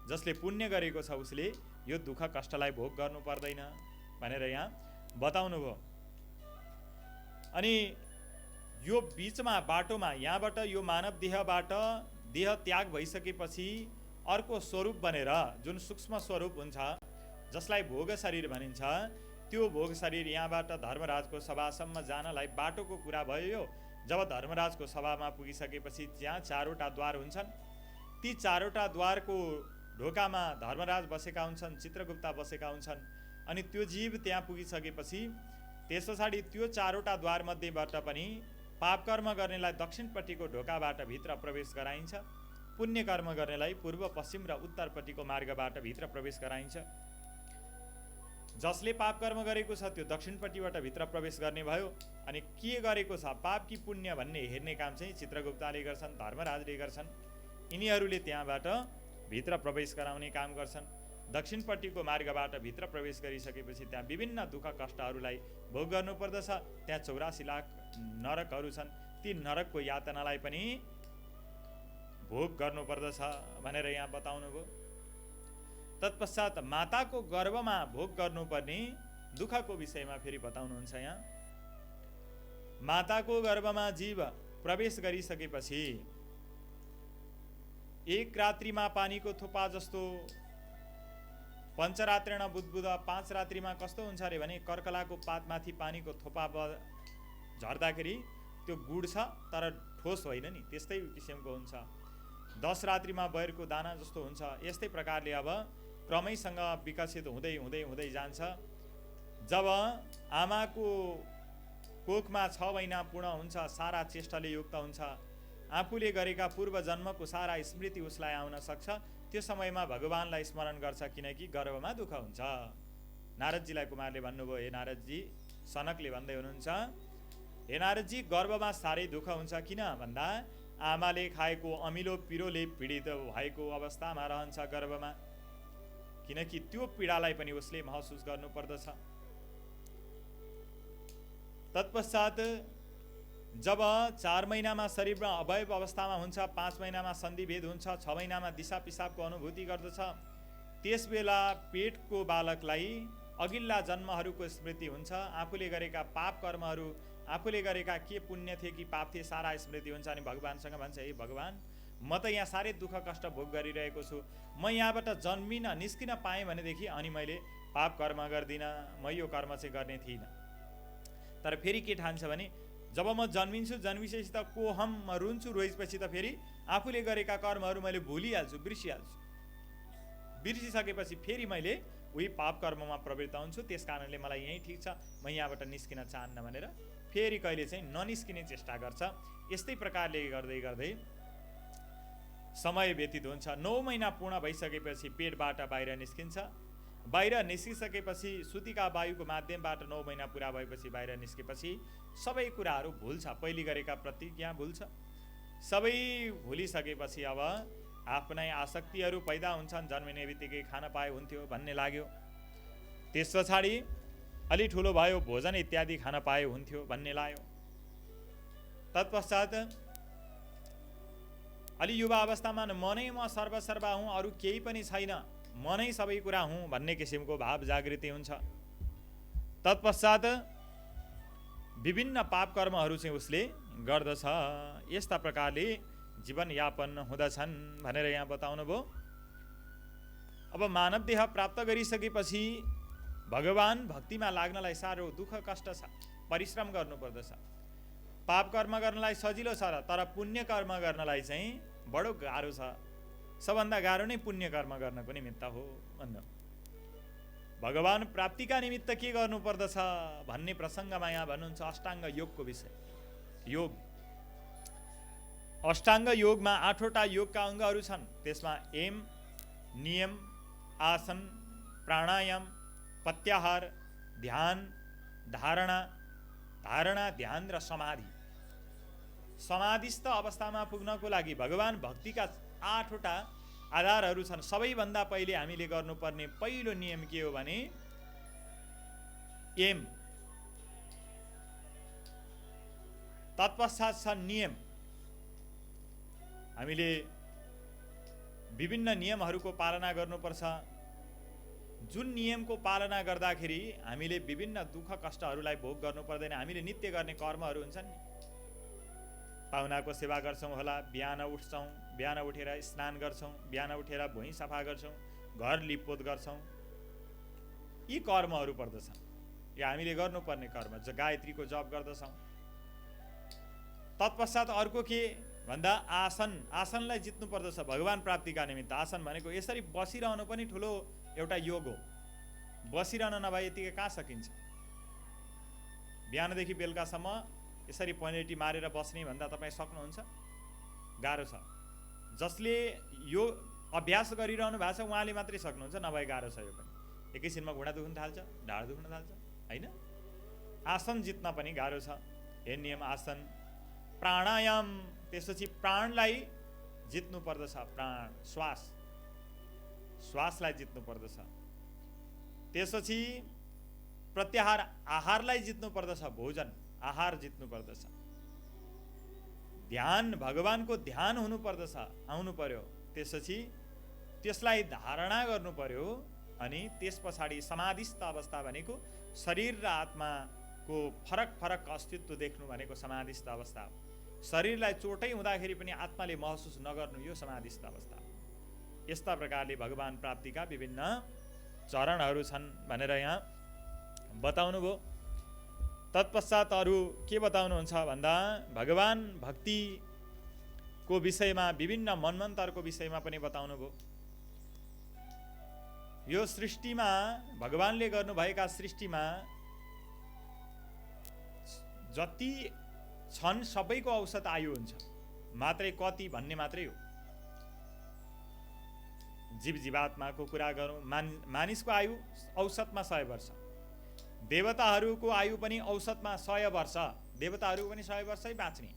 जसले पुण्य गरेको छ उसले यो दुःख कष्टलाई भोग गर्नु पर्दैन भनेर यहाँ बताउनु भयो। अनि यो बिचमा बाटोमा यहाँबाट यो मानव देहबाट देह त्याग भइसकेपछि अर्को स्वरूप बनेर जुन सूक्ष्म स्वरूप हुन्छ जसलाई भोग शरीर भनिन्छ, त्यो भोग शरीर यहाँबाट धर्मराजको सभासम्म जानलाई बाटोको कुरा भयो। जब धर्मराजको सभामा पुगिसकेपछि त्यहाँ 4वटा द्वार हुन्छन्। ती 4वटा द्वारको ढोकामा धर्मराज बसेका हुन्छन्, चित्रगुप्त बसेका हुन्छन्। अनि त्यो जीव त्यहाँ पुगिसकेपछि त्यस पछाडि त्यो 4वटा द्वार मध्येबाट पनि पाप कर्म गर्नेलाई दक्षिणपट्टिको ढोकाबाट भित्र प्रवेश गराइन्छ, पुण्य कर्म गर्नेलाई पूर्व पश्चिम र उत्तरपट्टिको मार्गबाट भित्र प्रवेश गराइन्छ। जसले पाप कर्म गरेको छ त्यो दक्षिणपट्टिबाट भित्र प्रवेश गर्ने भयो। अनि के गरेको छ पाप कि पुण्य भन्ने हेर्ने काम चाहिँ चित्रगुप्तले गर्छन्, धर्मराजले गर्छन्। यिनीहरूले त्यहाँबाट भित्र प्रवेश गराउने काम गर्छन्। दक्षिणपट्टिको मार्गबाट भित्र प्रवेश गरिसकेपछि त्यहाँ विभिन्न दुःख कष्टहरूलाई भोग गर्नुपर्दछ। त्यहाँ 84 लाख नरकहरू छन्, ती नरकको यातनालाई पनि भोग गर्नुपर्दछ भनेर यहाँ बताउनु भयो। तत्पश्चात माताको गर्भमा भोग गर्नुपर्ने दुःखको विषयमा फेरि बताउनुहुन्छ। यहाँ माताको गर्भमा जीव प्रवेश गरिसकेपछि एक रात्रिमा पानीको थोपा जस्तो, पञ्चरात्रेण बुधबुध 5 रात्रिमा कस्तो हुन्छ अरे भने कर्कलाको पातमाथि पानीको थोपा झर्दाखेरि त्यो गुड छ तर ठोस होइन नि, त्यस्तै किसिमको हुन्छ। 10 रात्रिमा बैरको दाना जस्तो हुन्छ। यस्तै प्रकारले अब क्रमैसँग विकसित हुँदै हुँदै हुँदै जान्छ। जब आमाको कोखमा 6 महिना पूर्ण हुन्छ, सारा चेष्टाले युक्त हुन्छ, आफूले गरेका पूर्व जन्मको सारा स्मृति उसलाई आउन सक्छ। त्यो समयमा भगवानलाई स्मरण गर्छ, किनकि गर्भमा दुःख हुन्छ। नारदजीलाई कुमारले भन्नुभयो, हे नारदजी, सनकले भन्दै हुनुहुन्छ, हे नारदजी गर्भमा साह्रै दुःख हुन्छ। किन भन्दा आमाले खाएको अमिलो पिरोले पीडित भएको अवस्थामा रहन्छ गर्भमा, किनकि त्यो पीडालाई पनि उसले महसुस गर्नुपर्दछ। तत्पश्चात जब 4 महिनामा शरीरमा अवयव अवस्थामा हुन्छ, 5 महिनामा सन्धिभेद हुन्छ, 6 महिनामा दिशा पिसाबको अनुभूति गर्दछ, त्यस बेला पेटको बालकलाई अघिल्ला जन्महरूको स्मृति हुन्छ। आफूले गरेका पाप कर्महरू, आफूले गरेका के पुण्य थिए कि पाप थिए सारा स्मृति हुन्छ। अनि भगवानसँग भन्छ, हे भगवान, म त यहाँ साह्रै दुःख कष्ट भोग गरिरहेको छु, म यहाँबाट जन्मिन निस्किन पाएँ भनेदेखि अनि मैले पाप कर्म गर्दिनँ, म यो कर्म चाहिँ गर्ने थिइनँ। तर फेरि के ठान्छ भने जब म जन्मिन्छु, जन्मिसकेपछि त को हम म रुन्छु, रोएपछि त फेरि आफूले गरेका कर्महरू मैले भुलिहाल्छु, बिर्सिहाल्छु। बिर्सिसकेपछि फेरि मैले उही पाप कर्ममा प्रवृत्त हुन्छु। त्यस कारणले मलाई यहीँ ठिक छ, म यहाँबाट निस्किन चाहन्न भनेर फेरि कहिले चाहिँ ननिस्किने चेष्टा गर्छ। यस्तै प्रकारले गर्दै गर्दै समय व्यतीत हुन्छ। 9 महिना पूर्ण भइसकेपछि पेटबाट बाहिर निस्किन्छ। बाहिर निस्किसकेपछि सुतिका वायुको माध्यमबाट 9 महिना पुरा भएपछि बाहिर निस्केपछि सबै कुराहरू भुल्छ, पहिले गरेका प्रतिज्ञा भुल्छ। सबै भुलिसकेपछि अब आफ्नै आसक्तिहरू पैदा हुन्छन्। जन्मिने बित्तिकै खान पाए हुन्थ्यो भन्ने लाग्यो, त्यस पछाडि अलि ठुलो भयो, भोजन इत्यादि खान पाए हुन्थ्यो भन्ने लाग्यो। तत्पश्चात अलि युवा अवस्थामा म नै म सर्वसर्वा हुँ, अरू केही पनि छैन, म नै सबै कुरा हुँ भन्ने किसिमको भाव जागृति हुन्छ। तत्पश्चात विभिन्न पाप कर्महरू चाहिँ उसले गर्दछ। यस्ता प्रकारले जीवनयापन हुँदछन् भनेर यहाँ बताउनु भयो। अब मानव देह प्राप्त गरिसकेपछि भगवान भक्तिमा लाग्नलाई साह्रो दुःख कष्ट छ, परिश्रम गर्नुपर्दछ। पाप कर्म गर्नलाई सजिलो छ र तर पुण्य कर्म गर्नलाई चाहिँ बडो गाह्रो छ। सबभन्दा गाह्रो नै पुण्य कर्म गर्नको निमित्त हो भन्नु। भगवान प्राप्तिका निमित्त के गर्नुपर्दछ भन्ने प्रसङ्गमा यहाँ भन्नुहुन्छ अष्टाङ्ग योगको विषय। योग, अष्टाङ्ग योगमा 8वटा योगका अङ्गहरू छन्। त्यसमा यम, नियम, आसन, प्राणायाम, प्रत्याहार, ध्यान, धारणा, ध्यान र समाधि। समाधिस्थ अवस्थामा पुग्नको लागि भगवान भक्तिका 8वटा आधारहरू छन्। सबैभन्दा पहिले हामीले गर्नुपर्ने पहिलो नियम के हो भने यम, तत्पश्चात छ नियम। हामीले विभिन्न नियमहरूको पालना गर्नुपर्छ। जुन नियमको पालना गर्दाखेरि हामीले विभिन्न दुःख कष्टहरूलाई भोग गर्नु पर्दैन। हामीले नित्य गर्ने कर्महरू हुन्छन् नि, पाहुनाको सेवा गर्छौँ होला, बिहान उठ्छौँ, बिहान उठेर स्नान गर्छौँ, बिहान उठेर भुइँ सफा गर्छौँ, घर लिपपोत गर्छौँ, यी कर्महरू पर्दछन्। यो हामीले गर्नुपर्ने कर्म। गायत्रीको जप गर्दछौँ। तत्पश्चात अर्को के भन्दा आसन। आसनलाई जित्नु पर्दछ भगवान प्राप्तिका निमित्त। आसन भनेको यसरी बसिरहनु पनि ठुलो एउटा योग हो। बसिरहन नभए यतिकै कहाँ सकिन्छ। बिहानदेखि बेलुकासम्म यसरी पनेटी मारेर बस्ने भन्दा तपाईँ सक्नुहुन्छ? गाह्रो छ। जसले यो अभ्यास गरिरहनु भएको छ उहाँले मात्रै सक्नुहुन्छ, नभए गाह्रो छ यो पनि। एकैछिनमा घुँडा दुख्न थाल्छ, ढाड दुख्न थाल्छ, होइन? आसन जित्न पनि गाह्रो छ। हे नियम, आसन, प्राणायाम, त्यसपछि प्राणलाई जित्नु पर्दछ। प्राण, श्वासलाई जित्नु पर्दछ। त्यसपछि प्रत्याहार, आहारलाई जित्नु पर्दछ। भोजन, आहार जित्नु पर्दछ। ध्यान, भगवानको ध्यान हुनु पर्दछ, आउनु पर्यो। त्यसपछि त्यसलाई धारणा गर्नु पर्यो। अनि त्यस पछाडि समाधिस्थ अवस्था भनेको शरीर र आत्माको फरक अस्तित्व देख्नु भनेको समाधिस्थ अवस्था हो। शरीरलाई चोटै हुँदाखेरि पनि आत्माले महसुस नगर्नु, यो समाधिस्थ अवस्था हो। यस्ता प्रकारले भगवान प्राप्तिका विभिन्न चरणहरू छन् भनेर यहाँ बताउनु भयो। तत्पश्चात अरू के बताउनुहुन्छ भन्दा भगवान भक्तिको विषयमा विभिन्न मन्वन्तरको विषयमा पनि बताउनु भयो। यो सृष्टिमा भगवानले गर्नुभएका सृष्टिमा जति छन् सबैको औसत आयु हुन्छ, मात्रै कति भन्ने मात्रै हो। जीव जीवात्माको कुरा गरौँ, मानिसको आयु औसतमा 100 वर्ष, देवताहरूको आयु पनि औसतमा 100 वर्ष, देवताहरू पनि 100 वर्षै बाँच्ने।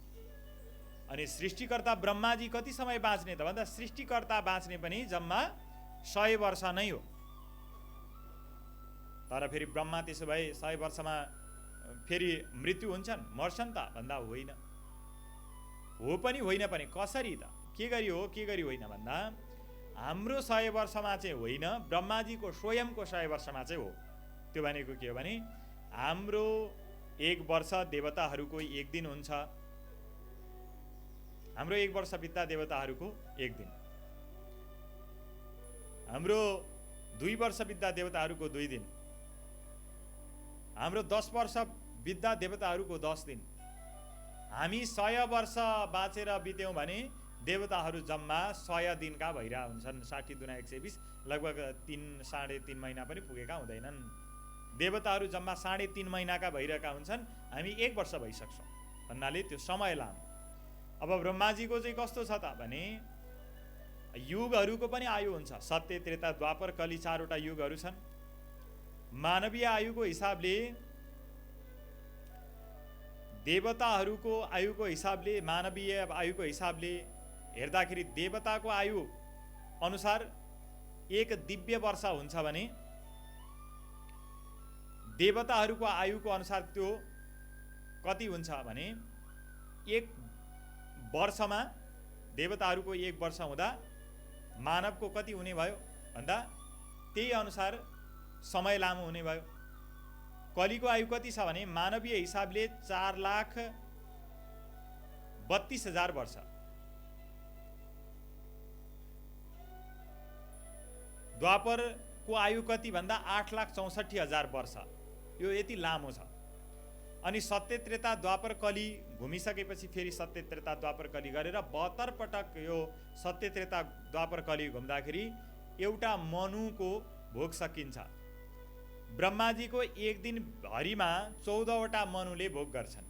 अनि सृष्टिकर्ता ब्रह्माजी कति समय बाँच्ने त भन्दा सृष्टिकर्ता बाँच्ने पनि जम्मा 100 वर्ष नै हो। तर फेरि ब्रह्मा त्यसो भए 100 वर्षमा फेरि मृत्यु हुन्छन्, मर्छन् त भन्दा होइन। हो पनि होइन पनि, कसरी त, के गरी हो के गरी होइन भन्दा हाम्रो 100 वर्षमा चाहिँ होइन, ब्रह्माजीको स्वयंको 100 वर्षमा चाहिँ हो। त्यो भनेको के हो भने हाम्रो 1 वर्ष देवताहरूको 1 दिन हुन्छ। हाम्रो 1 वर्ष बित्दा देवताहरूको 1 दिन, हाम्रो 2 वर्ष बित्दा देवताहरूको 2 दिन, हाम्रो 10 वर्ष बित्दा देवताहरूको 10 दिन। हामी 100 वर्ष बाँचेर बित्यौँ भने देवताहरू जम्मा 100 दिनका भइरहेका हुन्छन्। 60 दुना 120, लगभग 3-3.5 महिना पनि पुगेका हुँदैनन्। देवताहरू जम्मा 3.5 महिनाका भइरहेका हुन्छन्, हामी 1 वर्ष भइसक्छौँ भन्नाले त्यो समय लामो। अब ब्रह्माजीको चाहिँ कस्तो छ त भने युगहरूको पनि आयु हुन्छ। सत्य, त्रेता, द्वापर, कली 4वटा युगहरू छन्। मानवीय आयुको हिसाबले, देवताहरूको आयुको हिसाबले, मानवीय आयुको हिसाबले हेर्दाखेरि देवताको आयु अनुसार 1 दिव्य वर्ष हुन्छ भने देवताहरूको आयुको अनुसार त्यो कति हुन्छ भने 1 वर्षमा देवताहरूको 1 वर्ष हुँदा मानवको कति हुने भयो भन्दा त्यही अनुसार समय लामो हुने भयो। कलीको आयु कति छ भने मानवीय हिसाबले 4,32,000 वर्ष, द्वापरको आयु कति भन्दा 8,64,000 वर्ष। यो यति लामो छ। अनि सत्य त्रेता द्वापर कली घुमिसकेपछि फेरि सत्य त्रेता द्वापर कली गरेर 72 पटक यो सत्य त्रेता द्वापर कली घुम्दाखेरि एउटा मनुको भोग सकिन्छ। ब्रह्माजीको एक दिन भरिमा 14वटा मनुले भोग गर्छन्।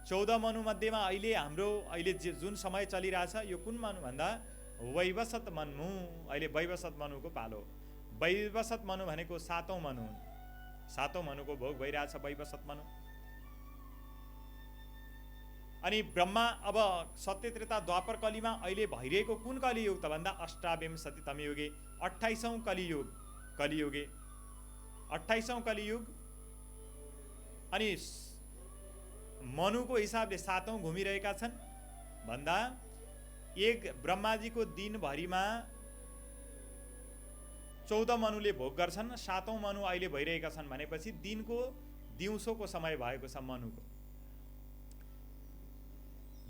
14 मनु मध्येमा अहिले जुन समय चलिरहेछ यो कुन मनु भन्दा वैवस्वत मनु। अहिले वैवस्वत मनुको पालो। वैवस्वत मनु भनेको 7औं मनु हुन्। 7औं मनुको भोग भइरहेछ वैवस्वत मनु। अनि ब्रह्मा अब सत्य त्रेता द्वापर कलीमा अहिले भइरहेको कुन कलियुग त भन्दा अष्टाविंशतितम युगे 28औं कलियुगे 28औं कलियुग। अनि मनुको हिसाबले 7औं घुमिरहेका छन् भन्दा एक ब्रह्माजीको दिनभरिमा 14 मनुले भोग गर्छन्। 7औं मनु अहिले भइरहेका छन् भनेपछि दिउँसोको समय भएको छ मनुको।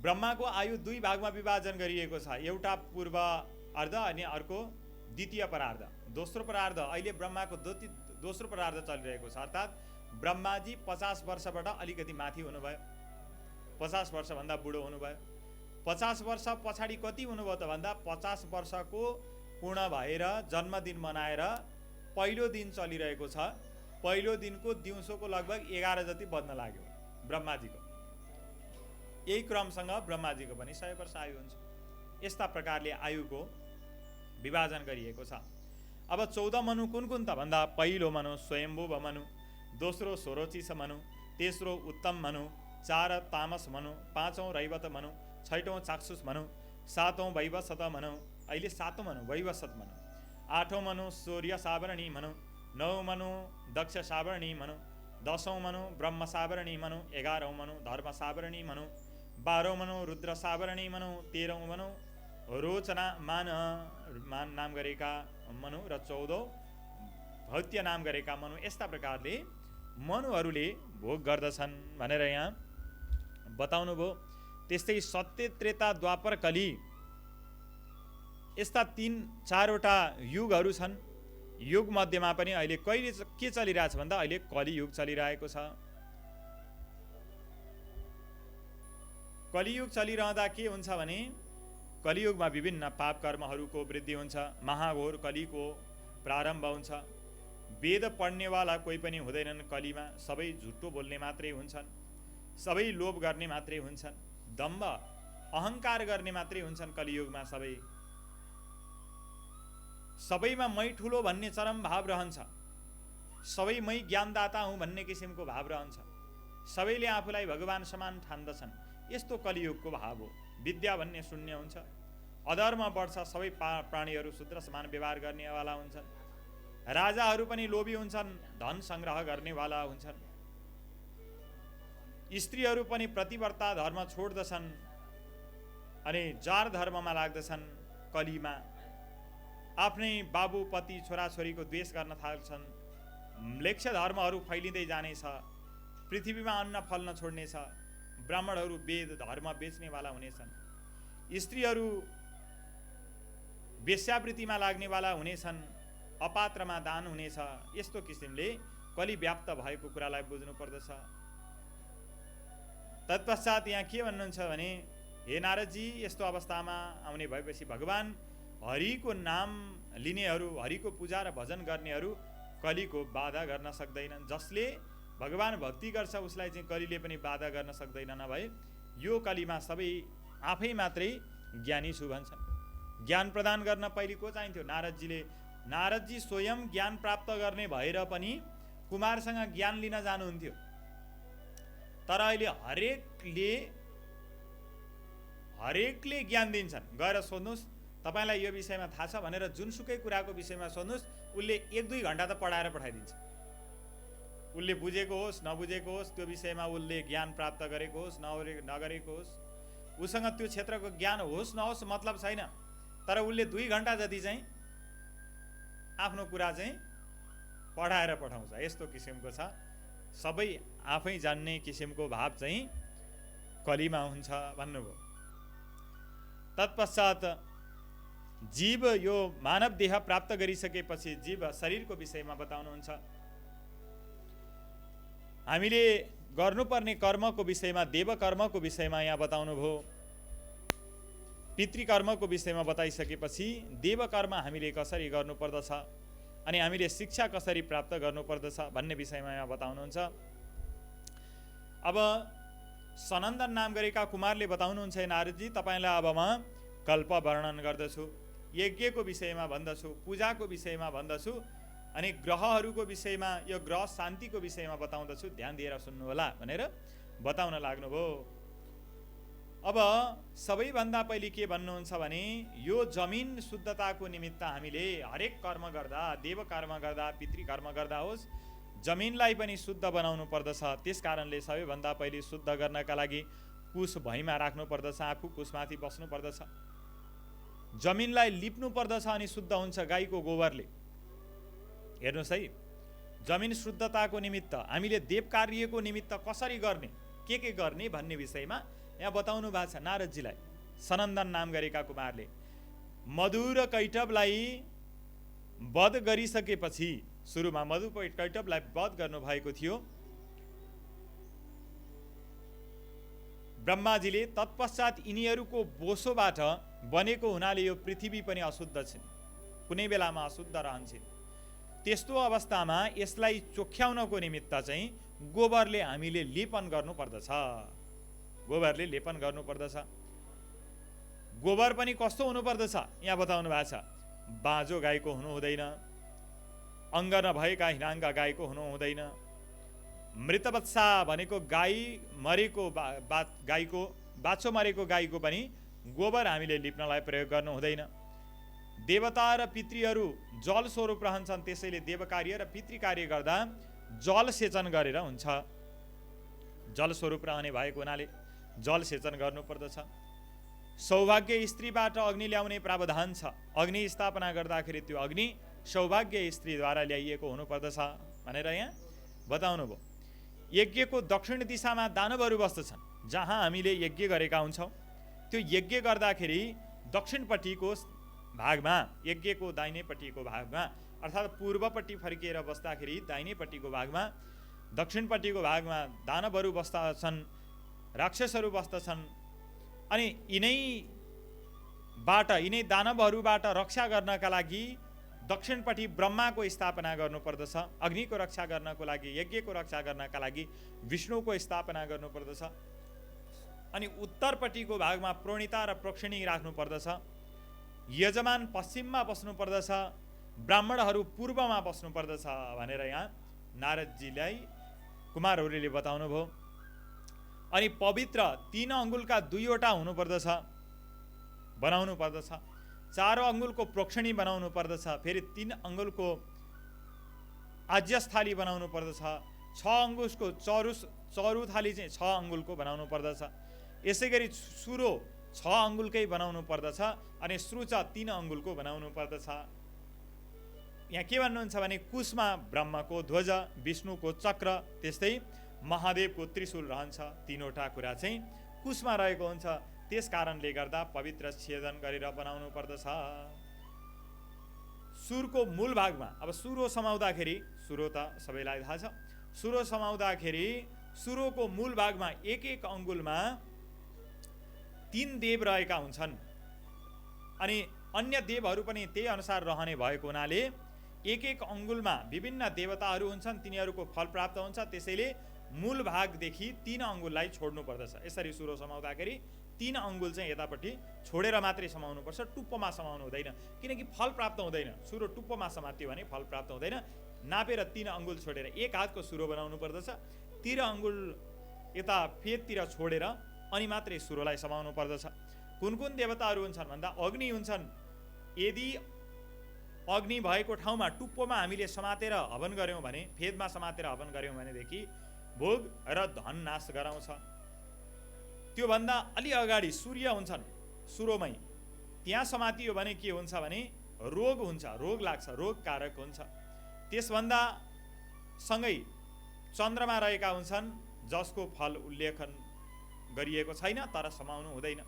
ब्रह्माको आयु 2 भागमा विभाजन गरिएको छ। एउटा पूर्व अर्ध अनि अर्को द्वितीय परार्ध। दोस्रो परार्ध अहिले ब्रह्माको दोस्रो परार्ध चलिरहेको छ। अर्थात् ब्रह्माजी 50 वर्षबाट अलिकति माथि हुनुभयो। 50 वर्षभन्दा बुढो हुनुभयो। 50 वर्ष पछाडि कति हुनुभयो त भन्दा 50 वर्षको पूर्ण भएर जन्मदिन मनाएर पहिलो दिन चलिरहेको छ। पहिलो दिनको दिउँसोको लगभग 11 जति बज्न लाग्यो ब्रह्माजीको। यही क्रमसँग ब्रह्माजीको पनि 100 वर्ष आयु हुन्छ। यस्ता प्रकारले आयुको विभाजन गरिएको छ। अब 14 मनु कुन कुन त भन्दा पहिलो मनु स्वयम्भुव मनु, दोस्रो सोरोचिस मनु, तेस्रो उत्तम मनु, 4 तामस मनु, 5औं रैवत मनु, 6औं चाक्षुष मनु, 7औं वैवस्वत मनु, अहिले 7औं मनु वैवस्वत मनु, 8औं मनु सूर्य सावरणी मनु, 9औं मनु दक्ष सावरणी मनु, 10औं मनु ब्रह्म सावरणी मनु, 11औं मनु धर्म सावरणी मनु, 12औं मनु रुद्र सावरणी मनु, 13औं मनु रोचना मान नाम गरेका मनु र 14औं भौत्य नाम गरेका मनु। यस्ता प्रकारले मनुहरूले भोग गर्दछन् भनेर यहाँ बताउनु भयो। त्यस्तै सत्य त्रेता द्वापर कली यस्ता 3-4वटा युगहरू छन्। युग मध्येमा पनि अहिले कहिले के चलिरहेछ भन्दा अहिले कलियुग चलिरहेको छ। कलियुग चलिरहँदा के हुन्छ भने कलियुगमा विभिन्न पाप कर्महरूको वृद्धि हुन्छ। महाघोर कलीको प्रारम्भ हुन्छ। वेद पढ्नेवाला कोही पनि हुँदैनन् कलीमा। सबै झुटो बोल्ने मात्रै हुन्छन्। सबै लोभ गर्ने मात्रै हुन्छन्। दम्भ अहङ्कार गर्ने मात्रै हुन्छन् कलियुगमा। सबैमा मै ठुलो भन्ने चरम भाव रहन्छ। सबै मै ज्ञानदाता हुँ भन्ने किसिमको भाव रहन्छ। सबैले आफूलाई भगवान समान ठान्दछन्। यस्तो कलियुगको भाव हो। विद्या भन्ने शून्य हुन्छ। अधर्म बढ्छ। सबै प्राणीहरू शूद्र समान व्यवहार गर्नेवाला हुन्छन्। राजाहरू पनि लोभी हुन्छन्। धन सङ्ग्रह गर्नेवाला हुन्छन्। स्त्रीहरू पनि प्रतिव्रता धर्म छोड्दछन् अनि जार धर्ममा लाग्दछन्। कलीमा आफ्नै बाबु पति छोराछोरीको द्वेष गर्न थाल्छन्। म्लेच्छ धर्महरू फैलिँदै जानेछ। पृथ्वीमा अन्न फल्न छोड्नेछ। ब्राह्मणहरू वेद धर्म बेच्नेवाला हुनेछन्। स्त्रीहरू वेश्यावृत्तिमा लाग्नेवाला हुनेछन्। अपात्रमा दान हुनेछ। यस्तो किसिमले कली व्याप्त भएको कुरालाई बुझ्नु पर्दछ। तत्पश्चात यहाँ के भन्नुहुन्छ भने हे नारदजी, यस्तो अवस्थामा आउने भएपछि भगवान हरिको नाम लिनेहरू, हरिको पूजा र भजन गर्नेहरू कलीको बाधा गर्न सक्दैनन्। जसले भगवान भक्ति गर्छ उसलाई चाहिँ कलीले पनि बाधा गर्न सक्दैन। नभए यो कलीमा सबै आफै मात्रै ज्ञानी छु भन्छन्। ज्ञान प्रदान गर्न पहिले को चाहिन्थ्यो? नारदजी स्वयं ज्ञान प्राप्त गर्ने भएर पनि कुमारसँग ज्ञान लिन जानुहुन्थ्यो। तर अहिले हरेकले ज्ञान दिन्छन्। गएर सोध्नुहोस् तपाईँलाई यो विषयमा थाहा छ भनेर जुनसुकै कुराको विषयमा सोध्नुहोस्, उसले 1-2 घण्टा त पढाएर पठाइदिन्छ। उसले बुझेको होस् नबुझेको होस्, त्यो विषयमा उसले ज्ञान प्राप्त गरेको होस् नगरेको होस्, उसँग त्यो क्षेत्रको ज्ञान होस् नहोस् मतलब छैन। तर उसले 2 घण्टा जति चाहिँ आफ्नो कुरा चाहिँ पढाएर पठाउँछ। यस्तो किसिमको छ। सबै आफै जान्ने किसिमको भाव चाहिँ कलीमा हुन्छ भन्नुभयो। तत्पश्चात जीव यो मानव देह प्राप्त गरिसकेपछि जीव शरीरको विषयमा बताउनुहुन्छ। हामीले गर्नुपर्ने कर्मको विषयमा, देव कर्मको विषयमा यहाँ बताउनु भयो। पितृकर्मको विषयमा बताइसकेपछि देव कर्म हामीले कसरी गर्नुपर्दछ अनि हामीले शिक्षा कसरी प्राप्त गर्नुपर्दछ भन्ने विषयमा यहाँ बताउनुहुन्छ। अब सनन्दन नाम गरेका कुमारले बताउनुहुन्छ, नारदजी तपाईँलाई अब म कल्प वर्णन गर्दछु, यज्ञको विषयमा भन्दछु, पूजाको विषयमा भन्दछु अनि ग्रहहरूको विषयमा, यो ग्रह शान्तिको विषयमा बताउँदछु, ध्यान दिएर सुन्नुहोला भनेर बताउन लाग्नुभयो। अब सबैभन्दा पहिले के भन्नुहुन्छ भने यो जमिन शुद्धताको निमित्त हामीले हरेक कर्म गर्दा, देव कर्म गर्दा, पितृकर्म गर्दा होस्, जमिनलाई पनि शुद्ध बनाउनु पर्दछ। त्यस कारणले सबैभन्दा पहिले शुद्ध गर्नका लागि कुश भैँमा राख्नु पर्दछ, आफू कुशमाथि बस्नु पर्दछ, जमिनलाई लिप्नु पर्दछ अनि शुद्ध हुन्छ गाईको गोबरले। हेर्नुहोस् है, जमिन शुद्धताको निमित्त हामीले देव कार्यको निमित्त कसरी गर्ने, के गर्ने भन्ने विषयमा यहाँ बताउनु भएको छ नारदजीलाई सनन्दन नाम गरेका कुमारले। मधु र कैटवलाई वध गरिसकेपछि, सुरुमा मधु कैटवलाई वध गर्नुभएको थियो ब्रह्माजीले। तत्पश्चात यिनीहरूको बोसोबाट बनेको हुनाले यो पृथ्वी पनि अशुद्ध छिन्, कुनै बेलामा अशुद्ध रहन्छन्। त्यस्तो अवस्थामा यसलाई चोख्याउनको निमित्त चाहिँ गोबरले हामीले लेपन गर्नुपर्दछ, गोबरले लेपन गर्नुपर्दछ। गोबर पनि कस्तो हुनुपर्दछ यहाँ बताउनु भएको छ, बाँझो गाईको हुनु हुँदैन, अङ्ग नभएका हिनाङ्ग गाईको हुनु हुँदैन, मृतवत्सा भनेको गाई मरेको गाईको, बाछो मरेको गाईको पनि गोबर हामीले लिप्नलाई प्रयोग गर्नु हुँदैन। देवता र पितृहरू जल स्वरूप रहन्छन्, त्यसैले देव कार्य र पितृ कार्य गर्दा जल सेचन गरेर हुन्छ। जल स्वरूप रहने भएको हुनाले जल सेचन गर्नुपर्दछ। सौभाग्य स्त्रीबाट अग्नि ल्याउने प्रावधान छ, अग्नि स्थापना गर्दाखेरि त्यो अग्नि सौभाग्य स्त्रीद्वारा ल्याइएको हुनुपर्दछ भनेर यहाँ बताउनु भयो। यज्ञको दक्षिण दिशामा दानवहरू बस्दछन्, जहाँ हामीले यज्ञ गरेका हुन्छौँ त्यो यज्ञ गर्दाखेरि दक्षिणपट्टिको भागमा, यज्ञको दाहिनेपट्टिको भागमा अर्थात् पूर्वपट्टि फर्किएर बस्दाखेरि दाहिनेपट्टिको भागमा, दक्षिणपट्टिको भागमा दानवहरू बस्दछन्, राक्षसहरू बस्दछन्। अनि यिनै दानवहरूबाट रक्षा गर्नका लागि दक्षिणपट्टि ब्रह्माको स्थापना गर्नुपर्दछ, अग्निको रक्षा गर्नको लागि, यज्ञको रक्षा गर्नका लागि विष्णुको स्थापना गर्नुपर्दछ। अनि उत्तरपट्टिको भागमा प्रोणिता र प्रोक्षिणी राख्नुपर्दछ। यजमान पश्चिममा बस्नुपर्दछ, ब्राह्मणहरू पूर्वमा बस्नुपर्दछ भनेर यहाँ नारदजीलाई कुमारहरूले बताउनु भयो। अनि पवित्र 3 अङ्गुलका 2वटा हुनुपर्दछ, बनाउनु पर्दछ। 4 अङ्गुलको प्रोक्षिणी बनाउनु पर्दछ, फेरि 3 अङ्गुलको आज्यस्थाली बनाउनु पर्दछ। 6 अङ्गुलको चरु थाली चाहिँ 6 अङ्गुलको बनाउनु पर्दछ। यसै गरी सुरो 6 अङ्गुलकै बनाउनु पर्दछ अनि श्रुच 3 अङ्गुलको बनाउनु पर्दछ। यहाँ के भन्नुहुन्छ भने कुशमा ब्रह्मको ध्वज, विष्णुको चक्र, त्यस्तै महादेवको त्रिशूल रहन्छ। 3वटा कुरा चाहिँ कुशमा रहेको हुन्छ, त्यस कारणले गर्दा पवित्र छेदन गरेर बनाउनु पर्दछ। सुरको मूल भागमा, अब सुरो समाउँदाखेरि, सुरो त सबैलाई थाहा छ, सुरो समाउँदाखेरि सुरोको मूल भागमा 1-1 अङ्गुलमा 3 देव रहेका हुन्छन् अनि अन्य देवहरू पनि त्यही अनुसार रहने भएको हुनाले 1-1 अङ्गुलमा विभिन्न देवताहरू हुन्छन्, तिनीहरूको फल प्राप्त हुन्छ। त्यसैले मूल भागदेखि 3 अङ्गुललाई छोड्नु पर्दछ। यसरी सुरो समाउँदाखेरि 3 अङ्गुल चाहिँ यतापट्टि छोडेर मात्रै समाउनुपर्छ, टुप्पोमा समाउनु हुँदैन, किनकि फल प्राप्त हुँदैन। सुरो टुप्पोमा समात्यो भने फल प्राप्त हुँदैन। नापेर 3 अङ्गुल छोडेर 1 हातको सुरो बनाउनु पर्दछ, 13 अङ्गुल यता फेदतिर छोडेर अनि मात्रै सुरोलाई समाउनु पर्दछ। कुन कुन देवताहरू हुन्छन् भन्दा अग्नि हुन्छन्। यदि अग्नि भएको ठाउँमा टुप्पोमा हामीले समातेर हवन गऱ्यौँ भने, फेदमा समातेर हवन गऱ्यौँ भनेदेखि भोग र धन नाश गराउँछ। त्योभन्दा अलि अगाडि सूर्य हुन्छन्, सुरोमै त्यहाँ समातियो भने के हुन्छ भने रोग हुन्छ, रोग लाग्छ, रोग कारक हुन्छ। त्यसभन्दा सँगै चन्द्रमा रहेका हुन्छन्, जसको फल उल्लेखन गरिएको छैन तर समाउनु हुँदैन।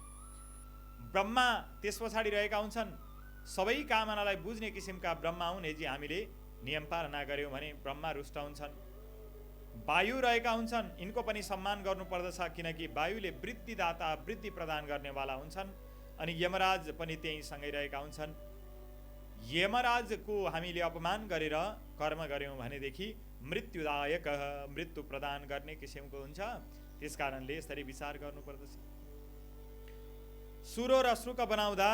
ब्रह्मा त्यस पछाडि रहेका हुन्छन्। सबै कामनालाई बुझ्ने किसिमका ब्रह्मा हुन्। यदि हामीले नियम पालना गऱ्यौँ भने ब्रह्मा रुष्ट हुन्छन्। वायु रहेका हुन्छन्, यिनको पनि सम्मान गर्नुपर्दछ, किनकि वायुले वृद्धिदाता वृद्धि प्रदान गर्नेवाला हुन्छन्। अनि यमराज पनि त्यही सँगै रहेका हुन्छन्। यमराजको हामीले अपमान गरेर कर्म गऱ्यौँ भनेदेखि मृत्युदायक, मृत्यु प्रदान गर्ने किसिमको हुन्छ। त्यस कारणले यसरी विचार गर्नुपर्दछ। सुरो र श्रुक बनाउँदा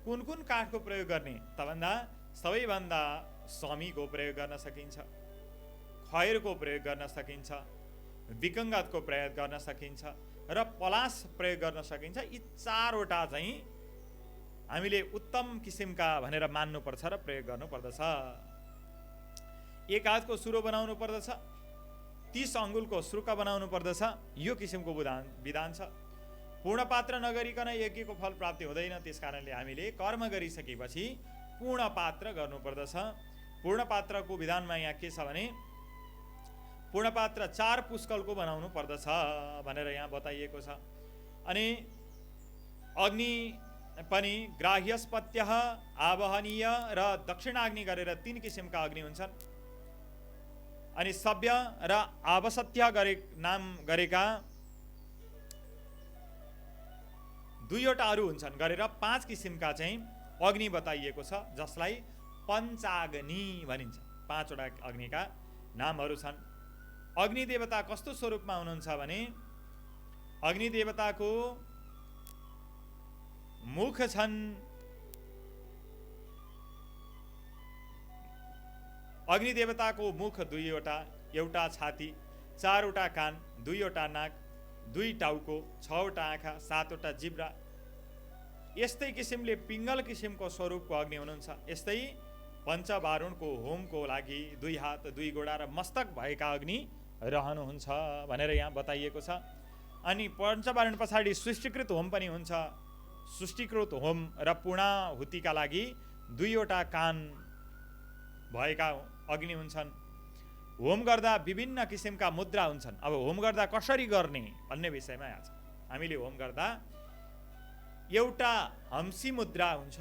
कुन कुन काठको प्रयोग गर्ने त भन्दा सबैभन्दा समीको प्रयोग गर्न सकिन्छ, खैरको प्रयोग गर्न सकिन्छ, विकङ्गतको प्रयोग गर्न सकिन्छ र पलास प्रयोग गर्न सकिन्छ। यी चारवटा चाहिँ हामीले उत्तम किसिमका भनेर मान्नुपर्छ र प्रयोग गर्नुपर्दछ। एक हातको सुरो बनाउनु पर्दछ, 30 अङ्गुलको श्रुक बनाउनु पर्दछ। यो किसिमको विधान छ। पूर्ण पात्र नगरिकन यज्ञको फल प्राप्ति हुँदैन। त्यस कारणले हामीले कर्म गरिसकेपछि पूर्ण पात्र गर्नुपर्दछ। पूर्ण पात्रको विधानमा यहाँ के छ भने पूर्ण पात्र 4 पुष्कलको बनाउनु पर्दछ भनेर यहाँ बताइएको छ। अनि अग्नि पनि ग्राह्यस्पत्य, आवहनीय र दक्षिणाग्नि गरेर 3 किसिमका अग्नि हुन्छन्। अनि सभ्य र आवसत्य नाम गरेका 2वटा अरू हुन्छन् गरेर 5 किसिमका चाहिँ अग्नि बताइएको छ, जसलाई पञ्चाग्नि भनिन्छ। 5वटा अग्निका नामहरू छन्। अग्नि देवता कस्तो स्वरूपमा हुनुहुन्छ भने अग्नि देवताको मुख छन्, अग्नि देवताको मुख 2वटा, एउटा छाती, 4वटा कान, 2वटा नाक, 2 टाउको, 6वटा आँखा, 7वटा जिब्रा। यस्तै किसिमले पिङ्गल किसिमको स्वरूपको अग्नि हुनुहुन्छ। यस्तै पञ्चवारुणको होमको लागि 2 हात, 2 गोडा र मस्तक भएका अग्नि रहनुहुन्छ भनेर यहाँ बताइएको छ। अनि पञ्चवारुण पछाडि सृष्टिकृत होम पनि हुन्छ। सृष्टिकृत होम र पूर्णाहुतिका लागि 2वटा कान भएका अग्नि हुन्छन्। होम गर्दा विभिन्न किसिमका मुद्रा हुन्छन्। अब होम गर्दा कसरी गर्ने भन्ने विषयमा आज हामीले होम गर्दा एउटा हंसी मुद्रा हुन्छ,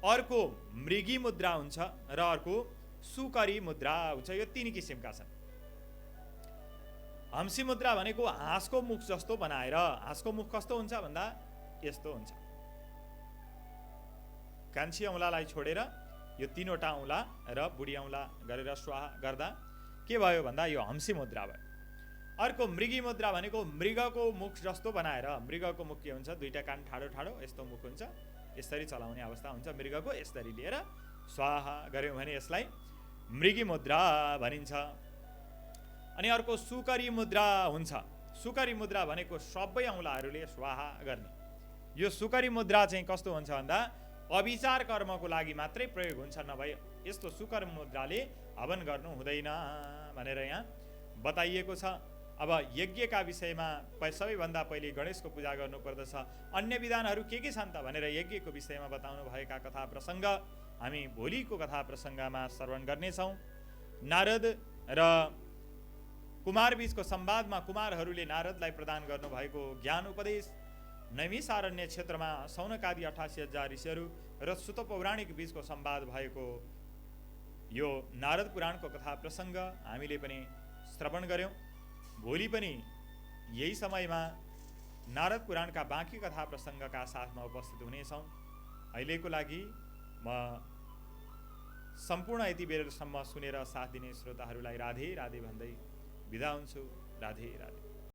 अर्को मृगी मुद्रा हुन्छ र अर्को सुकरी मुद्रा हुन्छ। यो 3 किसिमका छन्। हंसी मुद्रा भनेको हाँसको मुख जस्तो बनाएर, हाँसको मुख कस्तो हुन्छ भन्दा यस्तो हुन्छ। कान्छी औँलालाई छोडेर यो 3वटा औँला र बुढी औँला गरेर स्वाहा गर्दा के भयो भन्दा यो हंसी मुद्रा भयो। अर्को मृगी मुद्रा भनेको मृगको मुख जस्तो बनाएर, मृगको मुख के हुन्छ, 2टा कान ठाडो ठाडो यस्तो मुख हुन्छ, यसरी चलाउने अवस्था हुन्छ मृगको। यसरी लिएर स्वाहा गर्यौँ भने यसलाई मृगी मुद्रा भनिन्छ। अनि अर्को सुकरी मुद्रा हुन्छ। सुकरी मुद्रा भनेको सबै औँलाहरूले स्वाहा गर्ने। यो सुकरी मुद्रा चाहिँ कस्तो हुन्छ भन्दा अविचार कर्मको लागि मात्रै प्रयोग हुन्छ, नभए यस्तो सुकर मुद्राले हवन गर्नु हुँदैन भनेर यहाँ बताइएको छ। अब यज्ञका विषयमा सबैभन्दा पहिले गणेशको पूजा गर्नुपर्दछ। अन्य विधानहरू के छन् त भनेर यज्ञको विषयमा बताउनु भएका कथा प्रसङ्ग हामी भोलिको कथा प्रसङ्गमा श्रवण गर्नेछौँ। नारद र कुमार बीचको संवादमा कुमारहरूले नारदलाई प्रदान गर्नुभएको ज्ञान उपदेश, नैमिषारण्य क्षेत्रमा सौनकादि 88,000 ऋषिहरू र सुत पौराणिक बीचको संवाद भएको यो नारद पुराणको कथा प्रसङ्ग हामीले पनि श्रवण गर्यौँ। भोलि पनि यही समयमा नारद पुराणका बाँकी कथा प्रसङ्गका साथमा उपस्थित हुनेछौँ। अहिलेको लागि म सम्पूर्ण यति बेरसम्म सुनेर साथ दिने श्रोताहरूलाई राधे राधे भन्दै बिदा हुन्छु। राधे राधे।